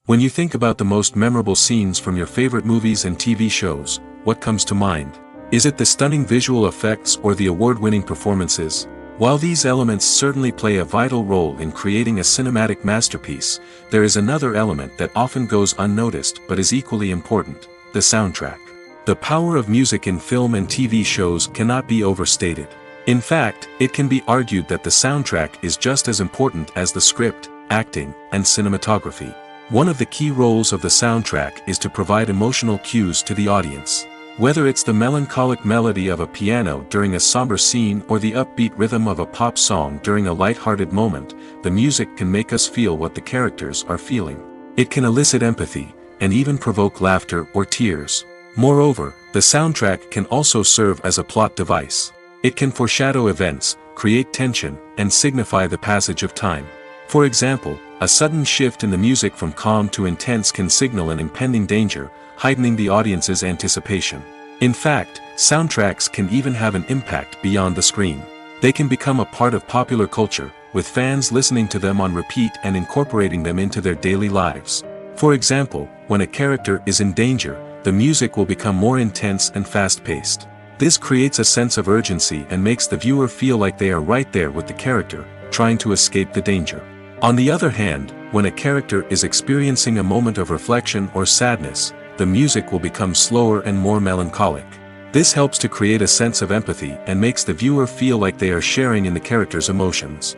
When you think about the most memorable scenes from your favorite movies and TV shows, what comes to mind? Is it the stunning visual effects or the award-winning performances? While these elements certainly play a vital role in creating a cinematic masterpiece, there is another element that often goes unnoticed but is equally important: the soundtrack. The power of music in film and TV shows cannot be overstated. In fact, it can be argued that the soundtrack is just as important as the script, acting, and cinematography. One of the key roles of the soundtrack is to provide emotional cues to the audience. Whether it's the melancholic melody of a piano during a somber scene or the upbeat rhythm of a pop song during a light-hearted moment, the music can make us feel what the characters are feeling. It can elicit empathy, and even provoke laughter or tears. Moreover, the soundtrack can also serve as a plot device. It can foreshadow events, create tension, and signify the passage of time. For example, a sudden shift in the music from calm to intense can signal an impending danger, heightening the audience's anticipation. In fact, soundtracks can even have an impact beyond the screen. They can become a part of popular culture, with fans listening to them on repeat and incorporating them into their daily lives. For example, when a character is in danger, the music will become more intense and fast-paced. This creates a sense of urgency and makes the viewer feel like they are right there with the character, trying to escape the danger. On the other hand, when a character is experiencing a moment of reflection or sadness, the music will become slower and more melancholic. This helps to create a sense of empathy and makes the viewer feel like they are sharing in the character's emotions.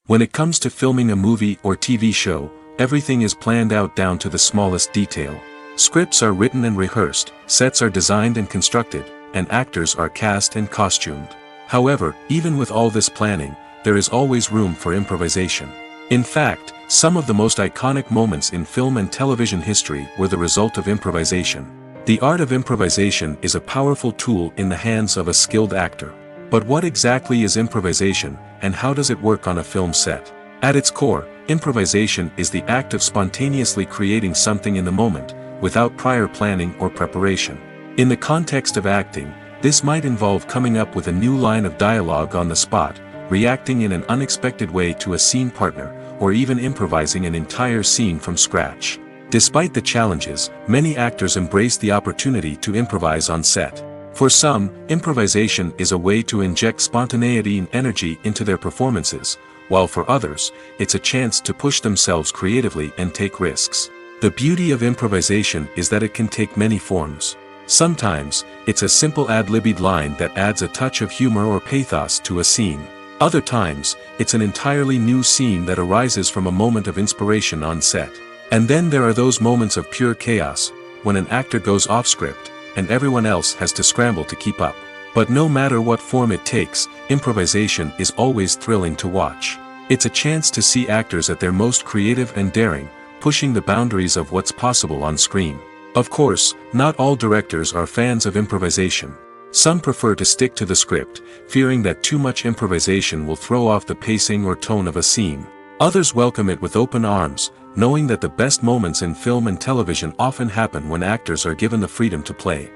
When it comes to filming a movie or TV show, everything is planned out down to the smallest detail. Scripts are written and rehearsed, sets are designed and constructed, and actors are cast and costumed. However, even with all this planning, there is always room for improvisation. In fact, some of the most iconic moments in film and television history were the result of improvisation. The art of improvisation is a powerful tool in the hands of a skilled actor. But what exactly is improvisation, and how does it work on a film set? At its core, improvisation is the act of spontaneously creating something in the moment, without prior planning or preparation. In the context of acting, this might involve coming up with a new line of dialogue on the spot, reacting in an unexpected way to a scene partner, or even improvising an entire scene from scratch. Despite the challenges, many actors embrace the opportunity to improvise on set. For some, improvisation is a way to inject spontaneity and energy into their performances, while for others, it's a chance to push themselves creatively and take risks. The beauty of improvisation is that it can take many forms. Sometimes, it's a simple ad-libbed line that adds a touch of humor or pathos to a scene. Other times, it's an entirely new scene that arises from a moment of inspiration on set. And then there are those moments of pure chaos, when an actor goes off script, and everyone else has to scramble to keep up. But no matter what form it takes, improvisation is always thrilling to watch. It's a chance to see actors at their most creative and daring, pushing the boundaries of what's possible on screen. Of course, not all directors are fans of improvisation. Some prefer to stick to the script, fearing that too much improvisation will throw off the pacing or tone of a scene. Others welcome it with open arms, knowing that the best moments in film and television often happen when actors are given the freedom to play.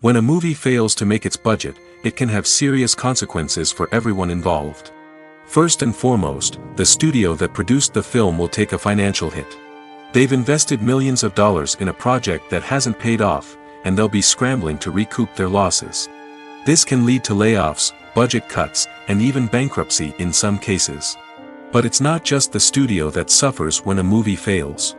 When a movie fails to make its budget, it can have serious consequences for everyone involved. First and foremost, the studio that produced the film will take a financial hit. They've invested millions of dollars in a project that hasn't paid off, and they'll be scrambling to recoup their losses. This can lead to layoffs, budget cuts, and even bankruptcy in some cases. But it's not just the studio that suffers when a movie fails.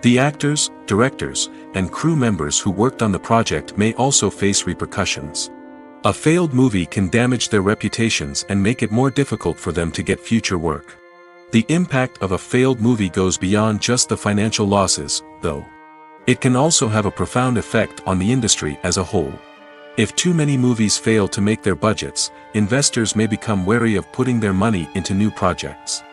The actors, directors, and crew members who worked on the project may also face repercussions. A failed movie can damage their reputations and make it more difficult for them to get future work. The impact of a failed movie goes beyond just the financial losses, though. It can also have a profound effect on the industry as a whole. If too many movies fail to make their budgets, investors may become wary of putting their money into new projects.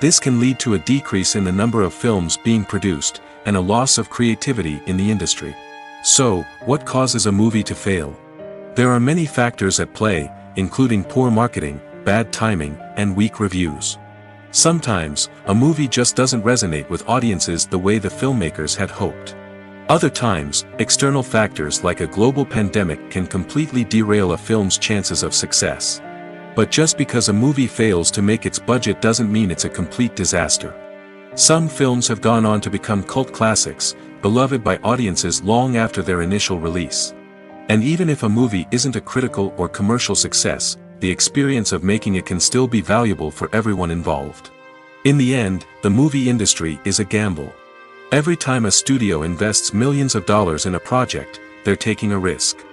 This can lead to a decrease in the number of films being produced, and a loss of creativity in the industry. So, what causes a movie to fail? There are many factors at play, including poor marketing, bad timing, and weak reviews. Sometimes, a movie just doesn't resonate with audiences the way the filmmakers had hoped. Other times, external factors like a global pandemic can completely derail a film's chances of success. But just because a movie fails to make its budget doesn't mean it's a complete disaster. Some films have gone on to become cult classics, beloved by audiences long after their initial release. And even if a movie isn't a critical or commercial success, the experience of making it can still be valuable for everyone involved. In the end, the movie industry is a gamble. Every time a studio invests millions of dollars in a project, they're taking a risk.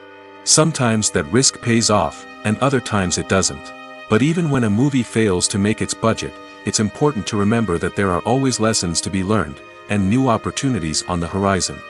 Sometimes that risk pays off, and other times it doesn't. But even when a movie fails to make its budget, it's important to remember that there are always lessons to be learned, and new opportunities on the horizon.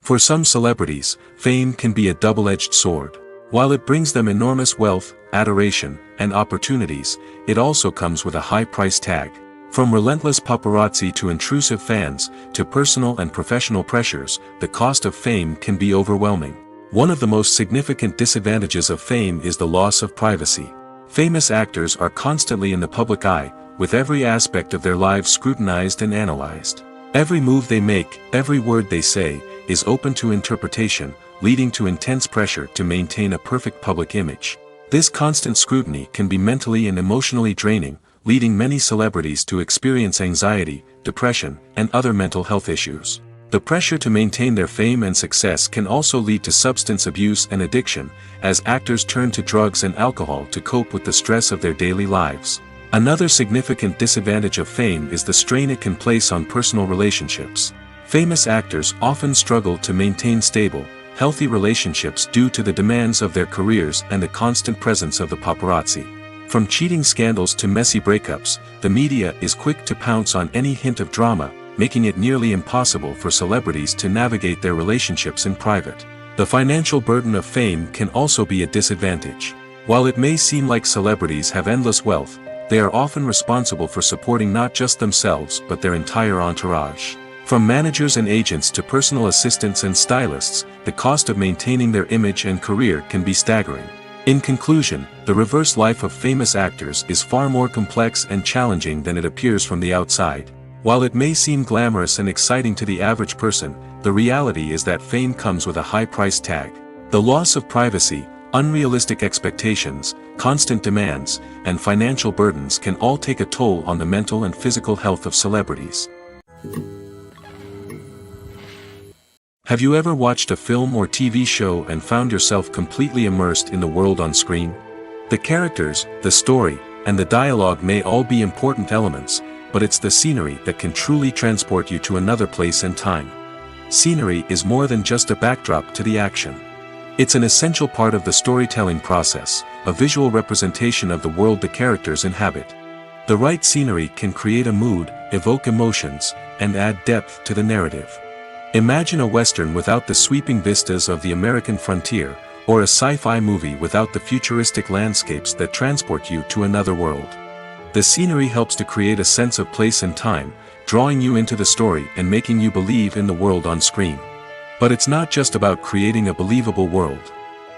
For some celebrities, fame can be a double-edged sword. While it brings them enormous wealth, adoration, and opportunities, it also comes with a high price tag. From relentless paparazzi to intrusive fans, to personal and professional pressures, the cost of fame can be overwhelming. One of the most significant disadvantages of fame is the loss of privacy. Famous actors are constantly in the public eye, with every aspect of their lives scrutinized and analyzed. Every move they make, every word they say, is open to interpretation, leading to intense pressure to maintain a perfect public image. This constant scrutiny can be mentally and emotionally draining, leading many celebrities to experience anxiety, depression, and other mental health issues. The pressure to maintain their fame and success can also lead to substance abuse and addiction, as actors turn to drugs and alcohol to cope with the stress of their daily lives. Another significant disadvantage of fame is the strain it can place on personal relationships. Famous actors often struggle to maintain stable, healthy relationships due to the demands of their careers and the constant presence of the paparazzi. From cheating scandals to messy breakups, the media is quick to pounce on any hint of drama, making it nearly impossible for celebrities to navigate their relationships in private. The financial burden of fame can also be a disadvantage. While it may seem like celebrities have endless wealth, they are often responsible for supporting not just themselves but their entire entourage. From managers and agents to personal assistants and stylists, the cost of maintaining their image and career can be staggering. In conclusion, the reverse life of famous actors is far more complex and challenging than it appears from the outside. While it may seem glamorous and exciting to the average person, the reality is that fame comes with a high price tag. The loss of privacy, unrealistic expectations, constant demands, and financial burdens can all take a toll on the mental and physical health of celebrities. Have you ever watched a film or TV show and found yourself completely immersed in the world on screen? The characters, the story, and the dialogue may all be important elements, but it's the scenery that can truly transport you to another place and time. Scenery is more than just a backdrop to the action. It's an essential part of the storytelling process, a visual representation of the world the characters inhabit. The right scenery can create a mood, evoke emotions, and add depth to the narrative. Imagine a Western without the sweeping vistas of the American frontier, or a sci-fi movie without the futuristic landscapes that transport you to another world. The scenery helps to create a sense of place and time, drawing you into the story and making you believe in the world on screen. But it's not just about creating a believable world.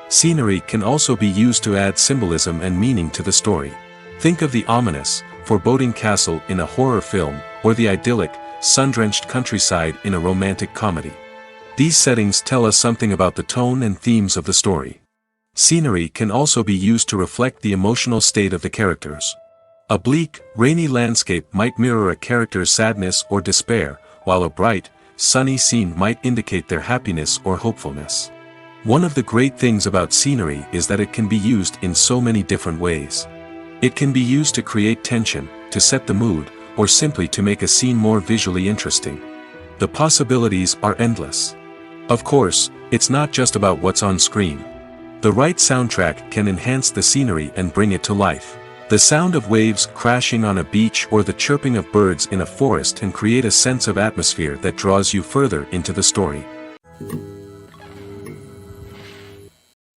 Scenery can also be used to add symbolism and meaning to the story. Think of the ominous, foreboding castle in a horror film, or the idyllic, sun-drenched countryside in a romantic comedy. These settings tell us something about the tone and themes of the story. Scenery can also be used to reflect the emotional state of the characters. A bleak, rainy landscape might mirror a character's sadness or despair, while a bright, sunny scene might indicate their happiness or hopefulness. One of the great things about scenery is that it can be used in so many different ways. It can be used to create tension, to set the mood, or simply to make a scene more visually interesting. The possibilities are endless. Of course, it's not just about what's on screen. The right soundtrack can enhance the scenery and bring it to life. The sound of waves crashing on a beach or the chirping of birds in a forest can create a sense of atmosphere that draws you further into the story.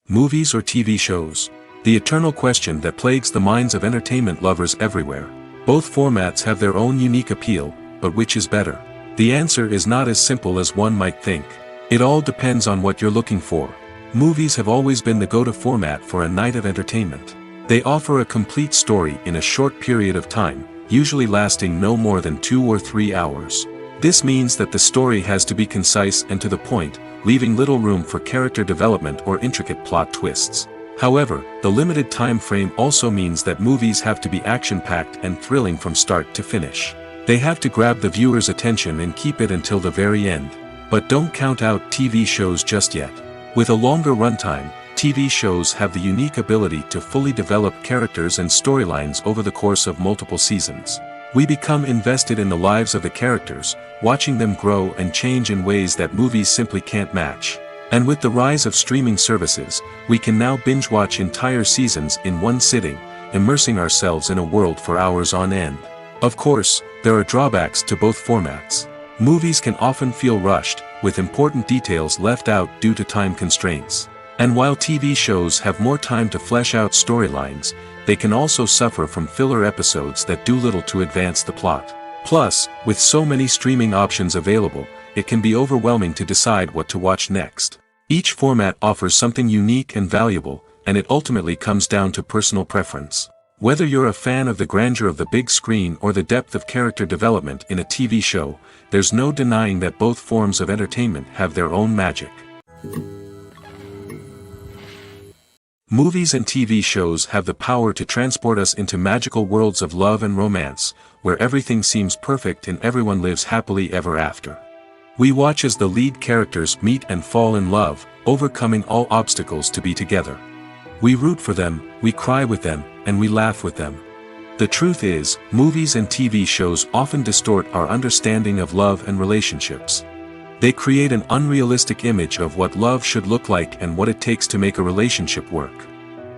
Movies or TV shows? The eternal question that plagues the minds of entertainment lovers everywhere. Both formats have their own unique appeal, but which is better? The answer is not as simple as one might think. It all depends on what you're looking for. Movies have always been the go-to format for a night of entertainment. They offer a complete story in a short period of time, usually lasting no more than 2 or 3 hours. This means that the story has to be concise and to the point, leaving little room for character development or intricate plot twists. However, the limited time frame also means that movies have to be action-packed and thrilling from start to finish. They have to grab the viewer's attention and keep it until the very end. But don't count out TV shows just yet. With a longer runtime, TV shows have the unique ability to fully develop characters and storylines over the course of multiple seasons. We become invested in the lives of the characters, watching them grow and change in ways that movies simply can't match. And with the rise of streaming services, we can now binge-watch entire seasons in one sitting, immersing ourselves in a world for hours on end. Of course, there are drawbacks to both formats. Movies can often feel rushed, with important details left out due to time constraints. And while TV shows have more time to flesh out storylines, they can also suffer from filler episodes that do little to advance the plot. Plus, with so many streaming options available, it can be overwhelming to decide what to watch next. Each format offers something unique and valuable, and it ultimately comes down to personal preference. Whether you're a fan of the grandeur of the big screen or the depth of character development in a TV show, there's no denying that both forms of entertainment have their own magic. Movies and TV shows have the power to transport us into magical worlds of love and romance, where everything seems perfect and everyone lives happily ever after. We watch as the lead characters meet and fall in love, overcoming all obstacles to be together. We root for them, we cry with them, and we laugh with them. The truth is, movies and TV shows often distort our understanding of love and relationships. They create an unrealistic image of what love should look like and what it takes to make a relationship work.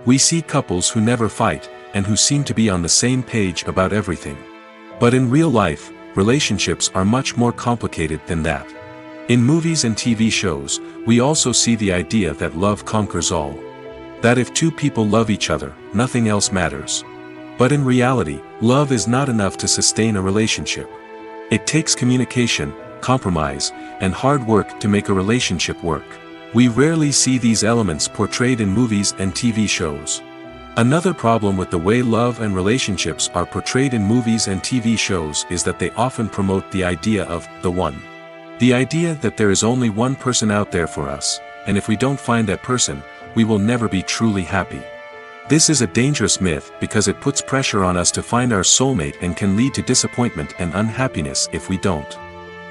We see couples who never fight, and who seem to be on the same page about everything. But in real life, relationships are much more complicated than that. In movies and TV shows, we also see the idea that love conquers all. That if two people love each other, nothing else matters. But in reality, love is not enough to sustain a relationship. It takes communication, compromise, and hard work to make a relationship work. We rarely see these elements portrayed in movies and TV shows. Another problem with the way love and relationships are portrayed in movies and TV shows is that they often promote the idea of the one. The idea that there is only one person out there for us, and if we don't find that person, we will never be truly happy. This is a dangerous myth because it puts pressure on us to find our soulmate and can lead to disappointment and unhappiness if we don't.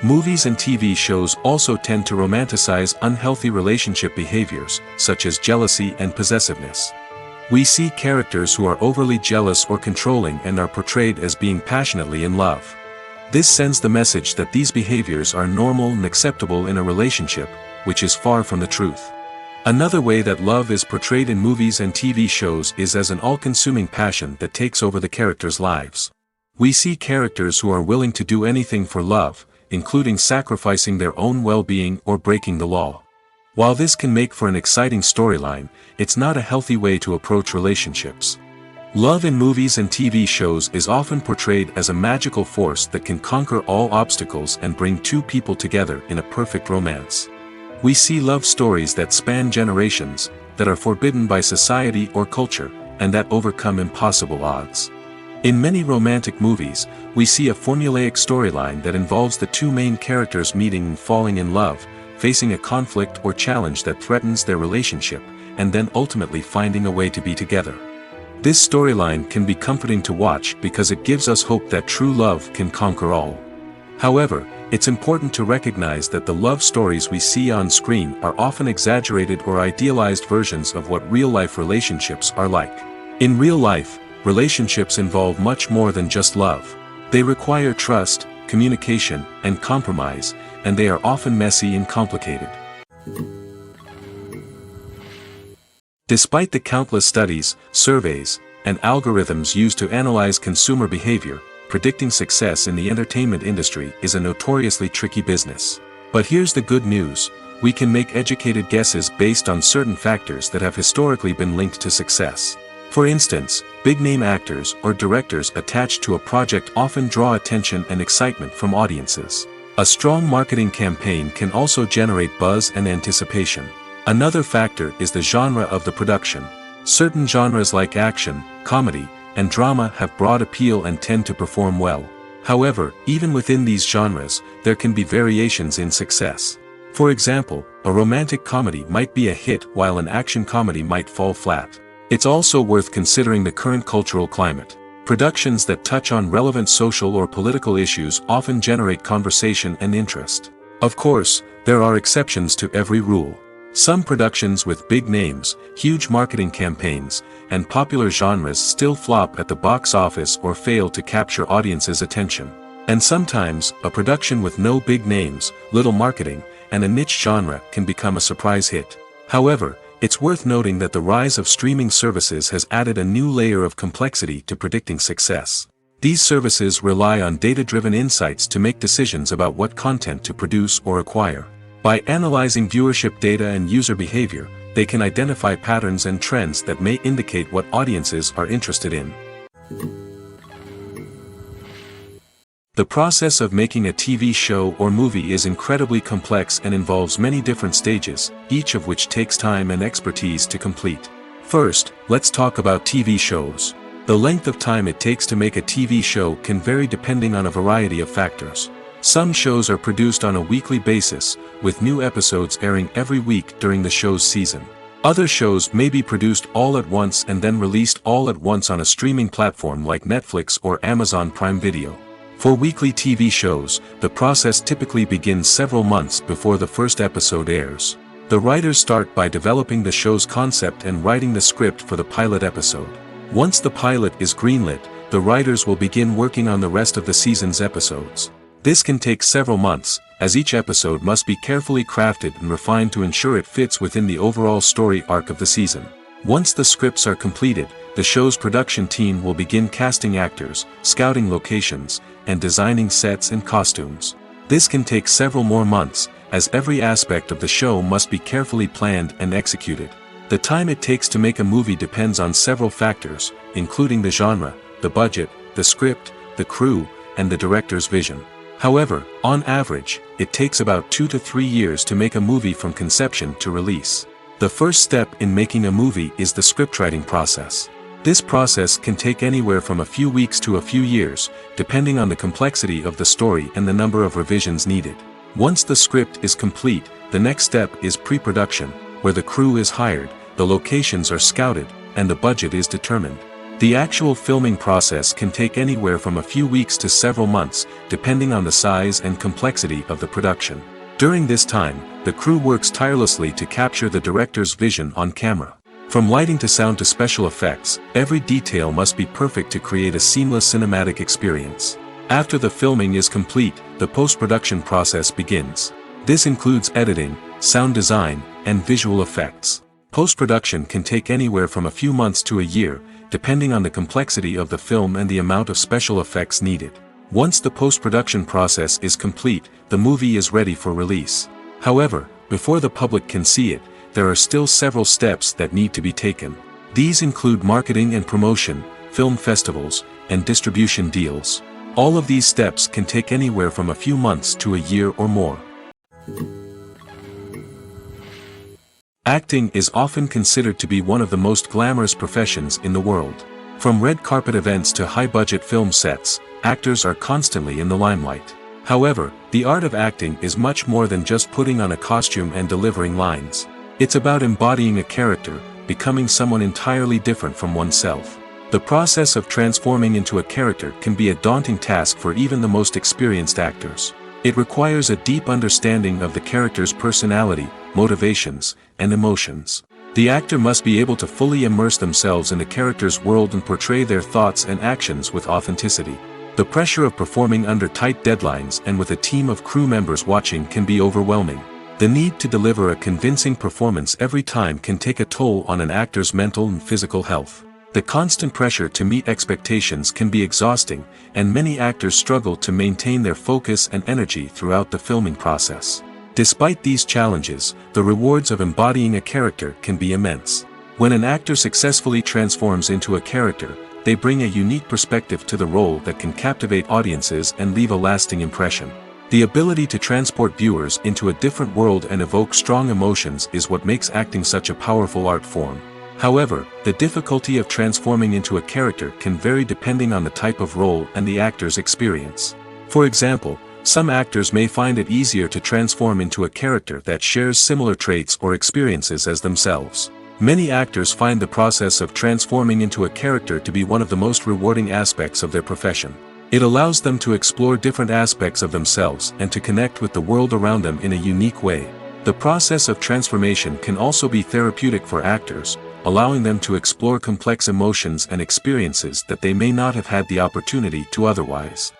Movies and TV shows also tend to romanticize unhealthy relationship behaviors, such as jealousy and possessiveness. We see characters who are overly jealous or controlling and are portrayed as being passionately in love. This sends the message that these behaviors are normal and acceptable in a relationship, which is far from the truth. Another way that love is portrayed in movies and TV shows is as an all-consuming passion that takes over the characters' lives. We see characters who are willing to do anything for love, including sacrificing their own well-being or breaking the law. While this can make for an exciting storyline, it's not a healthy way to approach relationships. Love in movies and TV shows is often portrayed as a magical force that can conquer all obstacles and bring two people together in a perfect romance. We see love stories that span generations, that are forbidden by society or culture, and that overcome impossible odds. In many romantic movies, we see a formulaic storyline that involves the two main characters meeting and falling in love, facing a conflict or challenge that threatens their relationship, and then ultimately finding a way to be together. This storyline can be comforting to watch because it gives us hope that true love can conquer all. However, it's important to recognize that the love stories we see on screen are often exaggerated or idealized versions of what real-life relationships are like. In real life, relationships involve much more than just love. They require trust, communication, and compromise, and they are often messy and complicated. Despite the countless studies, surveys, and algorithms used to analyze consumer behavior, predicting success in the entertainment industry is a notoriously tricky business. But here's the good news: we can make educated guesses based on certain factors that have historically been linked to success. For instance, big-name actors or directors attached to a project often draw attention and excitement from audiences. A strong marketing campaign can also generate buzz and anticipation. Another factor is the genre of the production. Certain genres like action, comedy, and drama have broad appeal and tend to perform well. However, even within these genres, there can be variations in success. For example, a romantic comedy might be a hit while an action comedy might fall flat. It's also worth considering the current cultural climate. Productions that touch on relevant social or political issues often generate conversation and interest. Of course, there are exceptions to every rule. Some productions with big names, huge marketing campaigns, and popular genres still flop at the box office or fail to capture audiences' attention. And sometimes, a production with no big names, little marketing, and a niche genre can become a surprise hit. However, it's worth noting that the rise of streaming services has added a new layer of complexity to predicting success. These services rely on data-driven insights to make decisions about what content to produce or acquire. By analyzing viewership data and user behavior, they can identify patterns and trends that may indicate what audiences are interested in. The process of making a TV show or movie is incredibly complex and involves many different stages, each of which takes time and expertise to complete. First, let's talk about TV shows. The length of time it takes to make a TV show can vary depending on a variety of factors. Some shows are produced on a weekly basis, with new episodes airing every week during the show's season. Other shows may be produced all at once and then released all at once on a streaming platform like Netflix or Amazon Prime Video. For weekly TV shows, the process typically begins several months before the first episode airs. The writers start by developing the show's concept and writing the script for the pilot episode. Once the pilot is greenlit, the writers will begin working on the rest of the season's episodes. This can take several months, as each episode must be carefully crafted and refined to ensure it fits within the overall story arc of the season. Once the scripts are completed, the show's production team will begin casting actors, scouting locations, and designing sets and costumes. This can take several more months, as every aspect of the show must be carefully planned and executed. The time it takes to make a movie depends on several factors, including the genre, the budget, the script, the crew, and the director's vision. However, on average, it takes about 2 to 3 years to make a movie from conception to release. The first step in making a movie is the scriptwriting process. This process can take anywhere from a few weeks to a few years, depending on the complexity of the story and the number of revisions needed. Once the script is complete, the next step is pre-production, where the crew is hired, the locations are scouted, and the budget is determined. The actual filming process can take anywhere from a few weeks to several months, depending on the size and complexity of the production. During this time, the crew works tirelessly to capture the director's vision on camera. From lighting to sound to special effects, every detail must be perfect to create a seamless cinematic experience. After the filming is complete, the post-production process begins. This includes editing, sound design, and visual effects. Post-production can take anywhere from a few months to a year, depending on the complexity of the film and the amount of special effects needed. Once the post-production process is complete, the movie is ready for release. However, before the public can see it, there are still several steps that need to be taken. These include marketing and promotion, film festivals, and distribution deals. All of these steps can take anywhere from a few months to a year or more. Acting is often considered to be one of the most glamorous professions in the world. From red carpet events to high-budget film sets, actors are constantly in the limelight. However, the art of acting is much more than just putting on a costume and delivering lines. It's about embodying a character, becoming someone entirely different from oneself. The process of transforming into a character can be a daunting task for even the most experienced actors. It requires a deep understanding of the character's personality, motivations, and emotions. The actor must be able to fully immerse themselves in the character's world and portray their thoughts and actions with authenticity. The pressure of performing under tight deadlines and with a team of crew members watching can be overwhelming. The need to deliver a convincing performance every time can take a toll on an actor's mental and physical health. The constant pressure to meet expectations can be exhausting, and many actors struggle to maintain their focus and energy throughout the filming process. Despite these challenges, the rewards of embodying a character can be immense. When an actor successfully transforms into a character, they bring a unique perspective to the role that can captivate audiences and leave a lasting impression. The ability to transport viewers into a different world and evoke strong emotions is what makes acting such a powerful art form. However, the difficulty of transforming into a character can vary depending on the type of role and the actor's experience. For example, some actors may find it easier to transform into a character that shares similar traits or experiences as themselves. Many actors find the process of transforming into a character to be one of the most rewarding aspects of their profession. It allows them to explore different aspects of themselves and to connect with the world around them in a unique way. The process of transformation can also be therapeutic for actors, allowing them to explore complex emotions and experiences that they may not have had the opportunity to otherwise.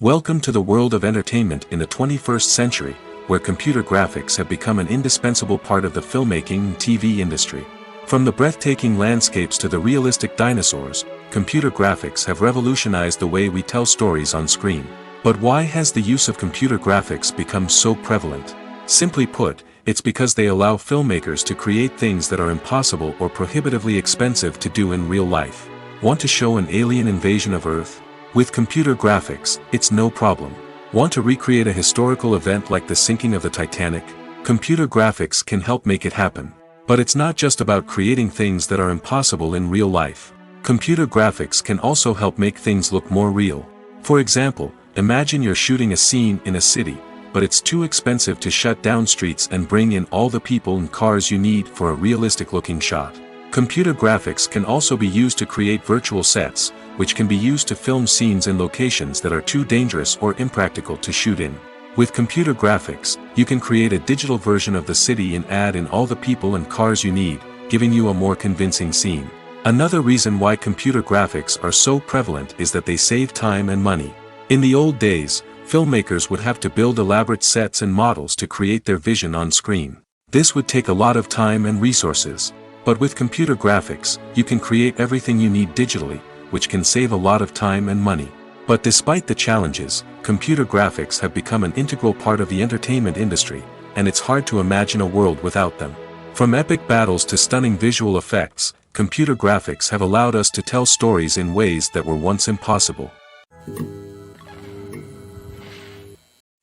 Welcome to the world of entertainment in the 21st century, where computer graphics have become an indispensable part of the filmmaking and TV industry. From the breathtaking landscapes to the realistic dinosaurs, computer graphics have revolutionized the way we tell stories on screen. But why has the use of computer graphics become so prevalent? Simply put, it's because they allow filmmakers to create things that are impossible or prohibitively expensive to do in real life. Want to show an alien invasion of Earth? With computer graphics, it's no problem. Want to recreate a historical event like the sinking of the Titanic? Computer graphics can help make it happen. But it's not just about creating things that are impossible in real life. Computer graphics can also help make things look more real. For example, imagine you're shooting a scene in a city, but it's too expensive to shut down streets and bring in all the people and cars you need for a realistic-looking shot. Computer graphics can also be used to create virtual sets, which can be used to film scenes in locations that are too dangerous or impractical to shoot in. With computer graphics, you can create a digital version of the city and add in all the people and cars you need, giving you a more convincing scene. Another reason why computer graphics are so prevalent is that they save time and money. In the old days, filmmakers would have to build elaborate sets and models to create their vision on screen. This would take a lot of time and resources. But with computer graphics, you can create everything you need digitally, which can save a lot of time and money. But despite the challenges, computer graphics have become an integral part of the entertainment industry, and it's hard to imagine a world without them. From epic battles to stunning visual effects, computer graphics have allowed us to tell stories in ways that were once impossible.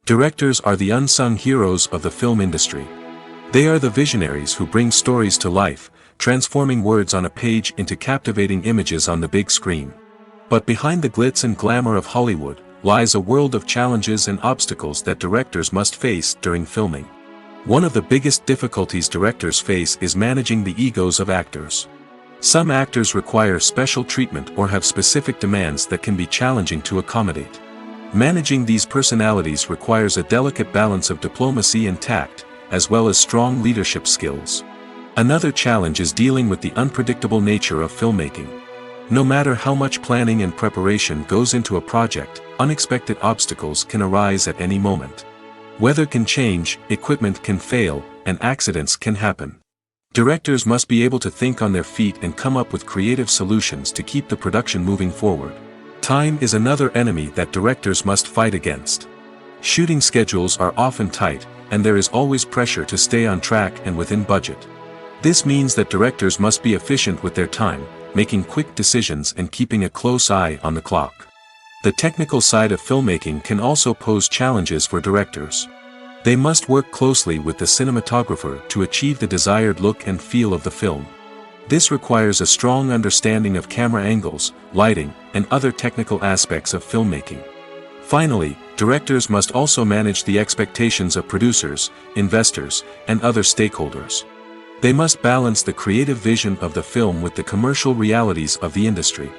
Directors are the unsung heroes of the film industry. They are the visionaries who bring stories to life, transforming words on a page into captivating images on the big screen. But behind the glitz and glamour of Hollywood, lies a world of challenges and obstacles that directors must face during filming. One of the biggest difficulties directors face is managing the egos of actors. Some actors require special treatment or have specific demands that can be challenging to accommodate. Managing these personalities requires a delicate balance of diplomacy and tact, as well as strong leadership skills. Another challenge is dealing with the unpredictable nature of filmmaking. No matter how much planning and preparation goes into a project, unexpected obstacles can arise at any moment. Weather can change, equipment can fail, and accidents can happen. Directors must be able to think on their feet and come up with creative solutions to keep the production moving forward. Time is another enemy that directors must fight against. Shooting schedules are often tight, and there is always pressure to stay on track and within budget. This means that directors must be efficient with their time, making quick decisions and keeping a close eye on the clock. The technical side of filmmaking can also pose challenges for directors. They must work closely with the cinematographer to achieve the desired look and feel of the film. This requires a strong understanding of camera angles, lighting, and other technical aspects of filmmaking. Finally, directors must also manage the expectations of producers, investors, and other stakeholders. They must balance the creative vision of the film with the commercial realities of the industry.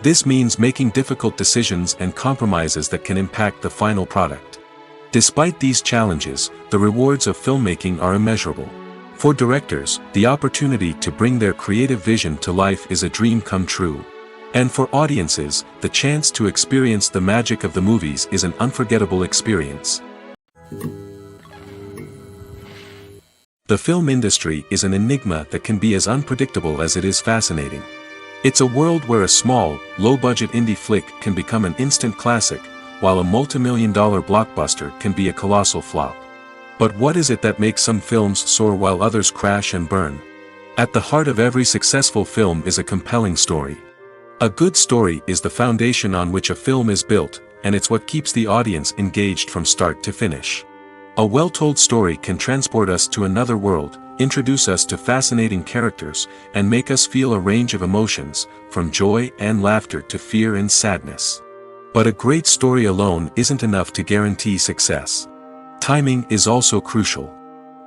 This means making difficult decisions and compromises that can impact the final product. Despite these challenges, the rewards of filmmaking are immeasurable. For directors, the opportunity to bring their creative vision to life is a dream come true. And for audiences, the chance to experience the magic of the movies is an unforgettable experience. The film industry is an enigma that can be as unpredictable as it is fascinating. It's a world where a small, low-budget indie flick can become an instant classic, while a multi-million-dollar blockbuster can be a colossal flop. But what is it that makes some films soar while others crash and burn? At the heart of every successful film is a compelling story. A good story is the foundation on which a film is built, and it's what keeps the audience engaged from start to finish. A well-told story can transport us to another world, introduce us to fascinating characters, and make us feel a range of emotions, from joy and laughter to fear and sadness. But a great story alone isn't enough to guarantee success. Timing is also crucial.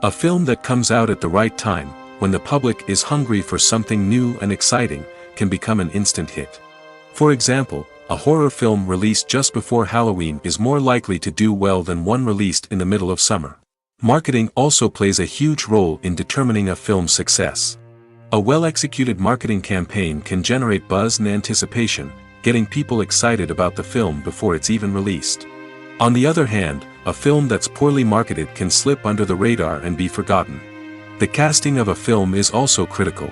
A film that comes out at the right time, when the public is hungry for something new and exciting, can become an instant hit. For example, a horror film released just before Halloween is more likely to do well than one released in the middle of summer. Marketing also plays a huge role in determining a film's success. A well-executed marketing campaign can generate buzz and anticipation, getting people excited about the film before it's even released. On the other hand, a film that's poorly marketed can slip under the radar and be forgotten. The casting of a film is also critical.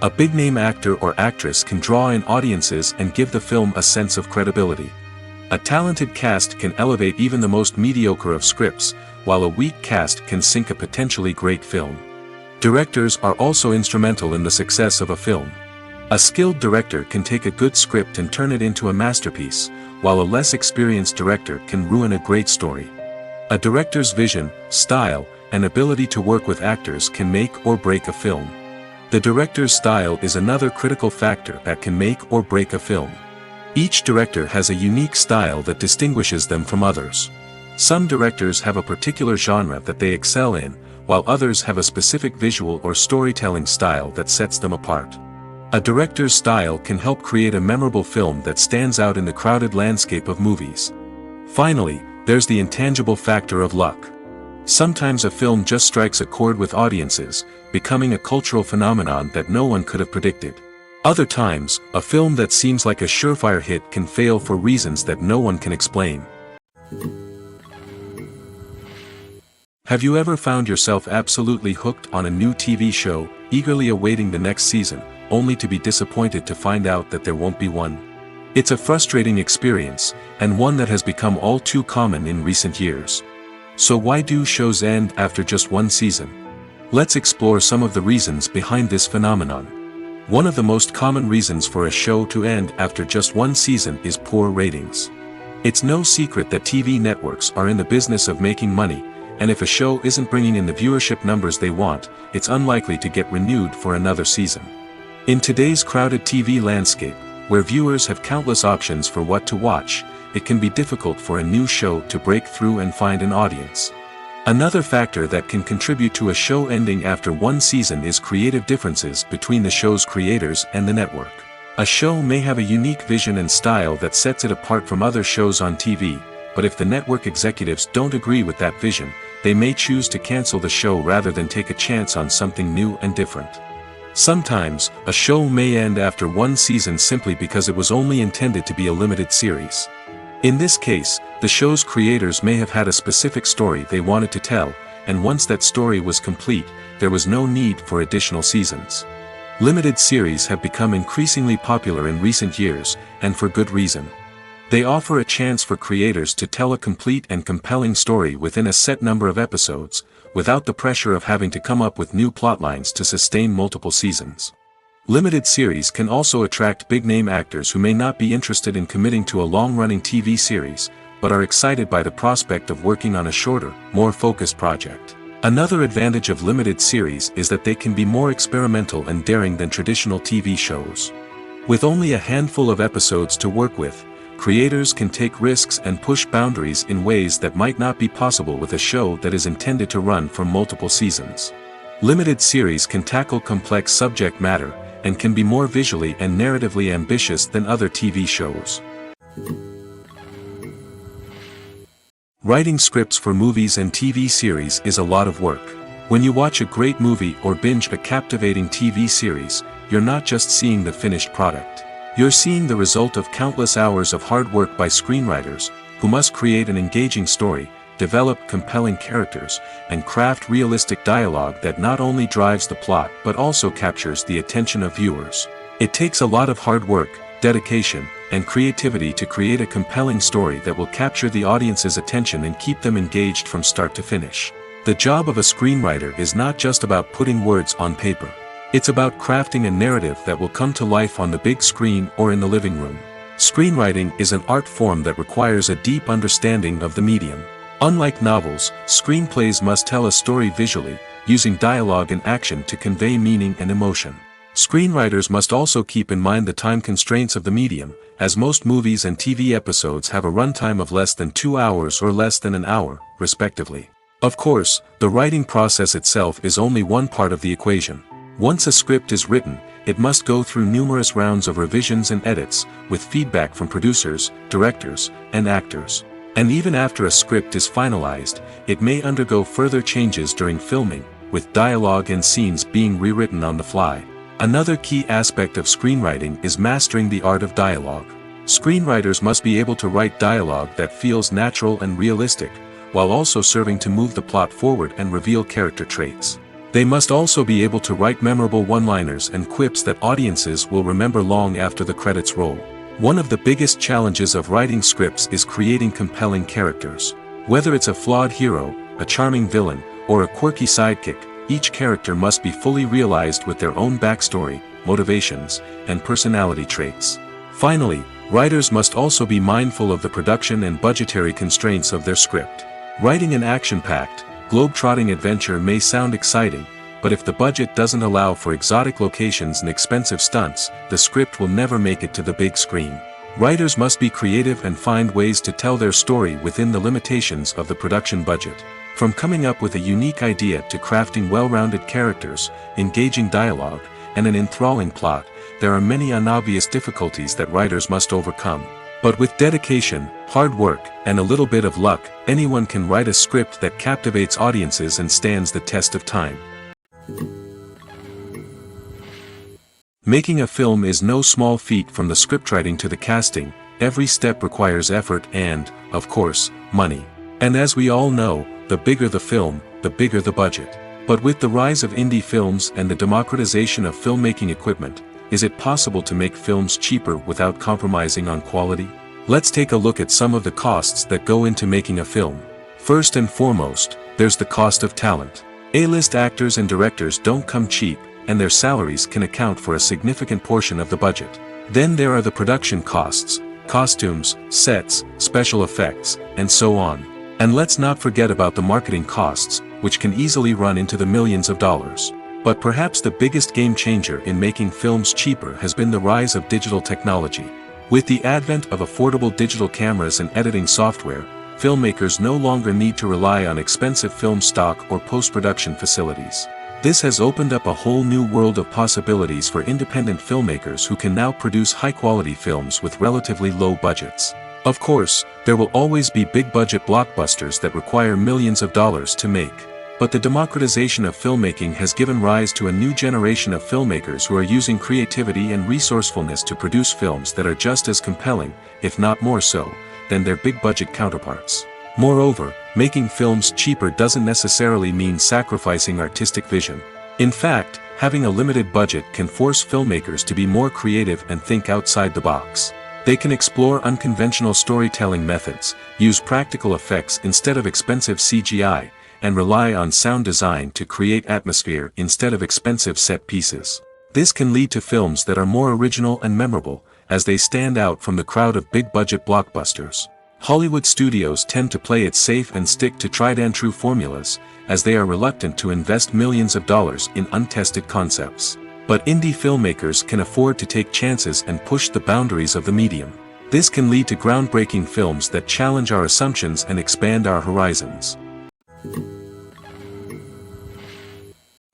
A big-name actor or actress can draw in audiences and give the film a sense of credibility. A talented cast can elevate even the most mediocre of scripts, while a weak cast can sink a potentially great film. Directors are also instrumental in the success of a film. A skilled director can take a good script and turn it into a masterpiece, while a less experienced director can ruin a great story. A director's vision, style, and ability to work with actors can make or break a film. The director's style is another critical factor that can make or break a film. Each director has a unique style that distinguishes them from others. Some directors have a particular genre that they excel in, while others have a specific visual or storytelling style that sets them apart. A director's style can help create a memorable film that stands out in the crowded landscape of movies. Finally, there's the intangible factor of luck. Sometimes a film just strikes a chord with audiences, becoming a cultural phenomenon that no one could have predicted. Other times, a film that seems like a surefire hit can fail for reasons that no one can explain. Have you ever found yourself absolutely hooked on a new TV show, eagerly awaiting the next season, only to be disappointed to find out that there won't be one? It's a frustrating experience, and one that has become all too common in recent years. So why do shows end after just one season? Let's explore some of the reasons behind this phenomenon. One of the most common reasons for a show to end after just one season is poor ratings. It's no secret that TV networks are in the business of making money, and if a show isn't bringing in the viewership numbers they want, it's unlikely to get renewed for another season. In today's crowded TV landscape, where viewers have countless options for what to watch, it can be difficult for a new show to break through and find an audience. Another factor that can contribute to a show ending after one season is creative differences between the show's creators and the network. A show may have a unique vision and style that sets it apart from other shows on TV, but if the network executives don't agree with that vision, they may choose to cancel the show rather than take a chance on something new and different. Sometimes, a show may end after one season simply because it was only intended to be a limited series. In this case, the show's creators may have had a specific story they wanted to tell, and once that story was complete, there was no need for additional seasons. Limited series have become increasingly popular in recent years, and for good reason. They offer a chance for creators to tell a complete and compelling story within a set number of episodes, without the pressure of having to come up with new plotlines to sustain multiple seasons. Limited series can also attract big-name actors who may not be interested in committing to a long-running TV series, but are excited by the prospect of working on a shorter, more focused project. Another advantage of limited series is that they can be more experimental and daring than traditional TV shows. With only a handful of episodes to work with, creators can take risks and push boundaries in ways that might not be possible with a show that is intended to run for multiple seasons. Limited series can tackle complex subject matter, and can be more visually and narratively ambitious than other TV shows. Writing scripts for movies and TV series is a lot of work. When you watch a great movie or binge a captivating TV series, you're not just seeing the finished product. You're seeing the result of countless hours of hard work by screenwriters, who must create an engaging story, develop compelling characters, and craft realistic dialogue that not only drives the plot but also captures the attention of viewers. It takes a lot of hard work, dedication, and creativity to create a compelling story that will capture the audience's attention and keep them engaged from start to finish. The job of a screenwriter is not just about putting words on paper. It's about crafting a narrative that will come to life on the big screen or in the living room. Screenwriting is an art form that requires a deep understanding of the medium. Unlike novels, screenplays must tell a story visually, using dialogue and action to convey meaning and emotion. Screenwriters must also keep in mind the time constraints of the medium, as most movies and TV episodes have a runtime of less than 2 hours or less than an hour, respectively. Of course, the writing process itself is only one part of the equation. Once a script is written, it must go through numerous rounds of revisions and edits, with feedback from producers, directors, and actors. And even after a script is finalized, it may undergo further changes during filming, with dialogue and scenes being rewritten on the fly. Another key aspect of screenwriting is mastering the art of dialogue. Screenwriters must be able to write dialogue that feels natural and realistic, while also serving to move the plot forward and reveal character traits. They must also be able to write memorable one-liners and quips that audiences will remember long after the credits roll. One of the biggest challenges of writing scripts is creating compelling characters. Whether it's a flawed hero, a charming villain, or a quirky sidekick, each character must be fully realized with their own backstory, motivations, and personality traits. Finally, writers must also be mindful of the production and budgetary constraints of their script. Writing an action-packed, globe-trotting adventure may sound exciting, but if the budget doesn't allow for exotic locations and expensive stunts, the script will never make it to the big screen. Writers must be creative and find ways to tell their story within the limitations of the production budget. From coming up with a unique idea to crafting well-rounded characters, engaging dialogue, and an enthralling plot, there are many unobvious difficulties that writers must overcome. But with dedication, hard work, and a little bit of luck, anyone can write a script that captivates audiences and stands the test of time. Making a film is no small feat. From the scriptwriting to the casting, every step requires effort and, of course, money. And as we all know, the bigger the film, the bigger the budget. But with the rise of indie films and the democratization of filmmaking equipment, is it possible to make films cheaper without compromising on quality? Let's take a look at some of the costs that go into making a film. First and foremost, there's the cost of talent. A-list actors and directors don't come cheap, and their salaries can account for a significant portion of the budget. Then there are the production costs, costumes, sets, special effects, and so on. And let's not forget about the marketing costs, which can easily run into the millions of dollars. But perhaps the biggest game changer in making films cheaper has been the rise of digital technology. With the advent of affordable digital cameras and editing software, filmmakers no longer need to rely on expensive film stock or post-production facilities. This has opened up a whole new world of possibilities for independent filmmakers who can now produce high-quality films with relatively low budgets. Of course, there will always be big-budget blockbusters that require millions of dollars to make. But the democratization of filmmaking has given rise to a new generation of filmmakers who are using creativity and resourcefulness to produce films that are just as compelling, if not more so, than their big-budget counterparts. Moreover, making films cheaper doesn't necessarily mean sacrificing artistic vision. In fact, having a limited budget can force filmmakers to be more creative and think outside the box. They can explore unconventional storytelling methods, use practical effects instead of expensive CGI, and rely on sound design to create atmosphere instead of expensive set pieces. This can lead to films that are more original and memorable, as they stand out from the crowd of big-budget blockbusters. Hollywood studios tend to play it safe and stick to tried-and-true formulas, as they are reluctant to invest millions of dollars in untested concepts. But indie filmmakers can afford to take chances and push the boundaries of the medium. This can lead to groundbreaking films that challenge our assumptions and expand our horizons.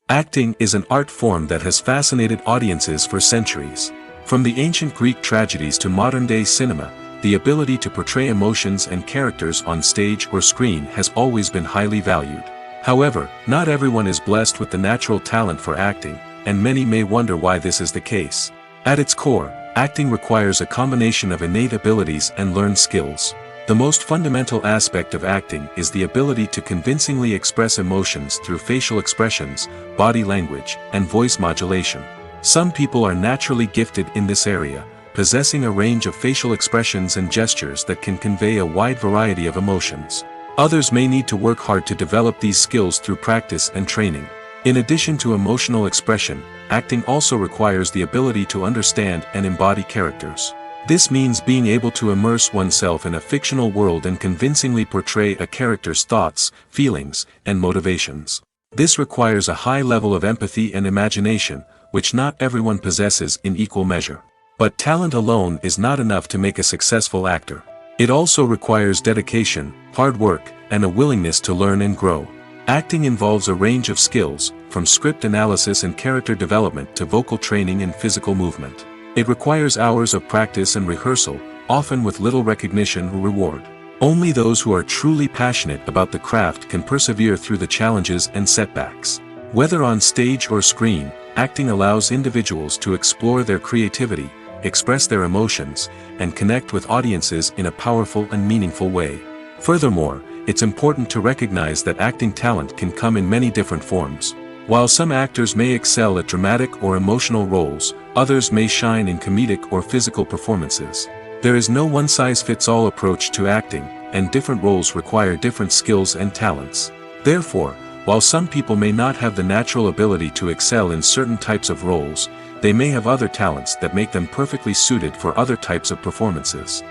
Acting is an art form that has fascinated audiences for centuries. From the ancient Greek tragedies to modern-day cinema, the ability to portray emotions and characters on stage or screen has always been highly valued. However, not everyone is blessed with the natural talent for acting, and many may wonder why this is the case. At its core, acting requires a combination of innate abilities and learned skills. The most fundamental aspect of acting is the ability to convincingly express emotions through facial expressions, body language, and voice modulation. Some people are naturally gifted in this area, possessing a range of facial expressions and gestures that can convey a wide variety of emotions. Others may need to work hard to develop these skills through practice and training. In addition to emotional expression, acting also requires the ability to understand and embody characters. This means being able to immerse oneself in a fictional world and convincingly portray a character's thoughts, feelings, and motivations. This requires a high level of empathy and imagination, which not everyone possesses in equal measure. But talent alone is not enough to make a successful actor. It also requires dedication, hard work, and a willingness to learn and grow. Acting involves a range of skills, from script analysis and character development to vocal training and physical movement. It requires hours of practice and rehearsal, often with little recognition or reward. Only those who are truly passionate about the craft can persevere through the challenges and setbacks. Whether on stage or screen, acting allows individuals to explore their creativity, express their emotions, and connect with audiences in a powerful and meaningful way. Furthermore, it's important to recognize that acting talent can come in many different forms. While some actors may excel at dramatic or emotional roles, others may shine in comedic or physical performances. There is no one-size-fits-all approach to acting, and different roles require different skills and talents. Therefore, while some people may not have the natural ability to excel in certain types of roles, they may have other talents that make them perfectly suited for other types of performances.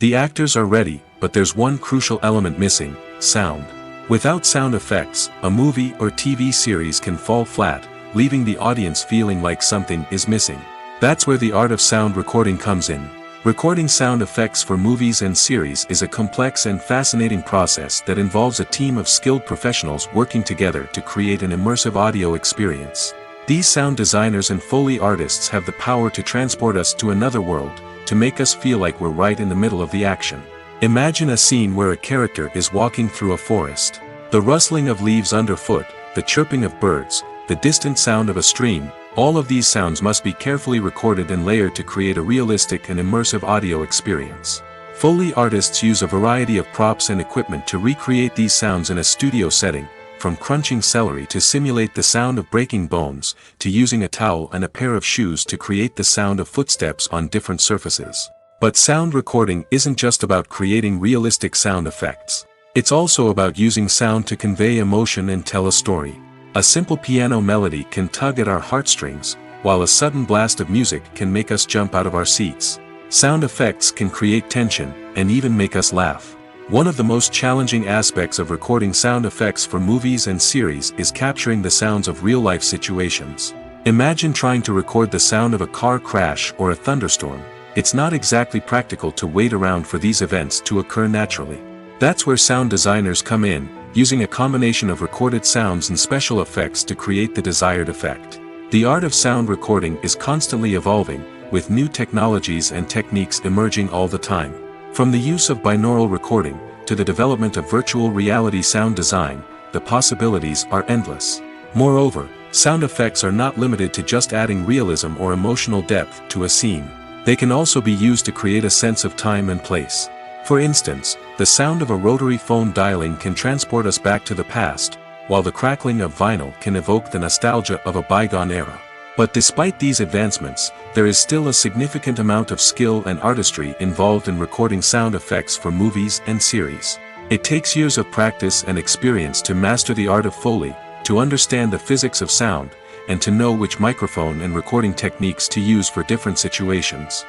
The actors are ready, but there's one crucial element missing: sound. Without sound effects, a movie or TV series can fall flat, leaving the audience feeling like something is missing. That's where the art of sound recording comes in. Recording sound effects for movies and series is a complex and fascinating process that involves a team of skilled professionals working together to create an immersive audio experience. These sound designers and Foley artists have the power to transport us to another world, to make us feel like we're right in the middle of the action. Imagine a scene where a character is walking through a forest. The rustling of leaves underfoot, the chirping of birds, the distant sound of a stream, all of these sounds must be carefully recorded and layered to create a realistic and immersive audio experience. Foley artists use a variety of props and equipment to recreate these sounds in a studio setting, from crunching celery to simulate the sound of breaking bones, to using a towel and a pair of shoes to create the sound of footsteps on different surfaces. But sound recording isn't just about creating realistic sound effects. It's also about using sound to convey emotion and tell a story. A simple piano melody can tug at our heartstrings, while a sudden blast of music can make us jump out of our seats. Sound effects can create tension, and even make us laugh. One of the most challenging aspects of recording sound effects for movies and series is capturing the sounds of real-life situations. Imagine trying to record the sound of a car crash or a thunderstorm. It's not exactly practical to wait around for these events to occur naturally. That's where sound designers come in, using a combination of recorded sounds and special effects to create the desired effect. The art of sound recording is constantly evolving, with new technologies and techniques emerging all the time. From the use of binaural recording, to the development of virtual reality sound design, the possibilities are endless. Moreover, sound effects are not limited to just adding realism or emotional depth to a scene. They can also be used to create a sense of time and place. For instance, the sound of a rotary phone dialing can transport us back to the past, while the crackling of vinyl can evoke the nostalgia of a bygone era. But despite these advancements, there is still a significant amount of skill and artistry involved in recording sound effects for movies and series. It takes years of practice and experience to master the art of Foley, to understand the physics of sound, and to know which microphone and recording techniques to use for different situations.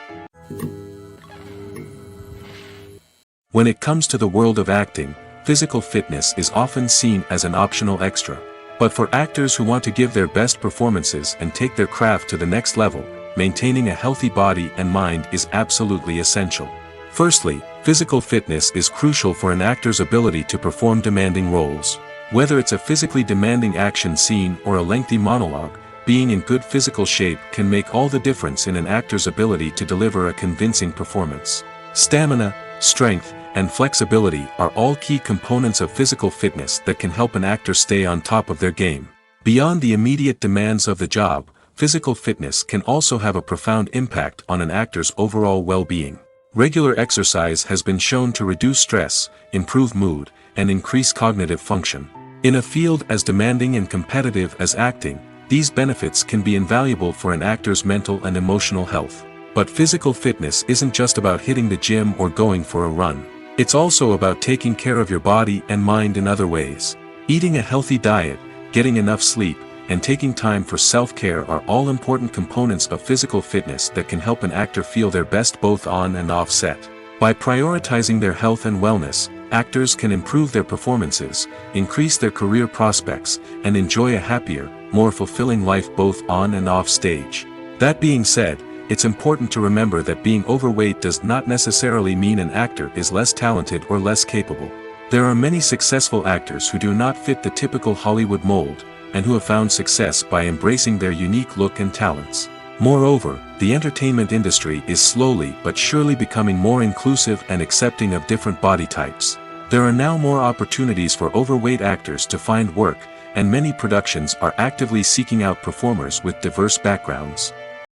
When it comes to the world of acting, physical fitness is often seen as an optional extra. But for actors who want to give their best performances and take their craft to the next level, maintaining a healthy body and mind is absolutely essential. Firstly, physical fitness is crucial for an actor's ability to perform demanding roles. Whether it's a physically demanding action scene or a lengthy monologue, being in good physical shape can make all the difference in an actor's ability to deliver a convincing performance. Stamina, strength, and flexibility are all key components of physical fitness that can help an actor stay on top of their game. Beyond the immediate demands of the job, physical fitness can also have a profound impact on an actor's overall well-being. Regular exercise has been shown to reduce stress, improve mood, and increase cognitive function. In a field as demanding and competitive as acting, these benefits can be invaluable for an actor's mental and emotional health. But physical fitness isn't just about hitting the gym or going for a run. It's also about taking care of your body and mind in other ways. Eating a healthy diet, getting enough sleep, and taking time for self-care are all important components of physical fitness that can help an actor feel their best both on and off set. By prioritizing their health and wellness, actors can improve their performances, increase their career prospects, and enjoy a happier, more fulfilling life both on and off stage. That being said, it's important to remember that being overweight does not necessarily mean an actor is less talented or less capable. There are many successful actors who do not fit the typical Hollywood mold, and who have found success by embracing their unique look and talents. Moreover, the entertainment industry is slowly but surely becoming more inclusive and accepting of different body types. There are now more opportunities for overweight actors to find work, and many productions are actively seeking out performers with diverse backgrounds.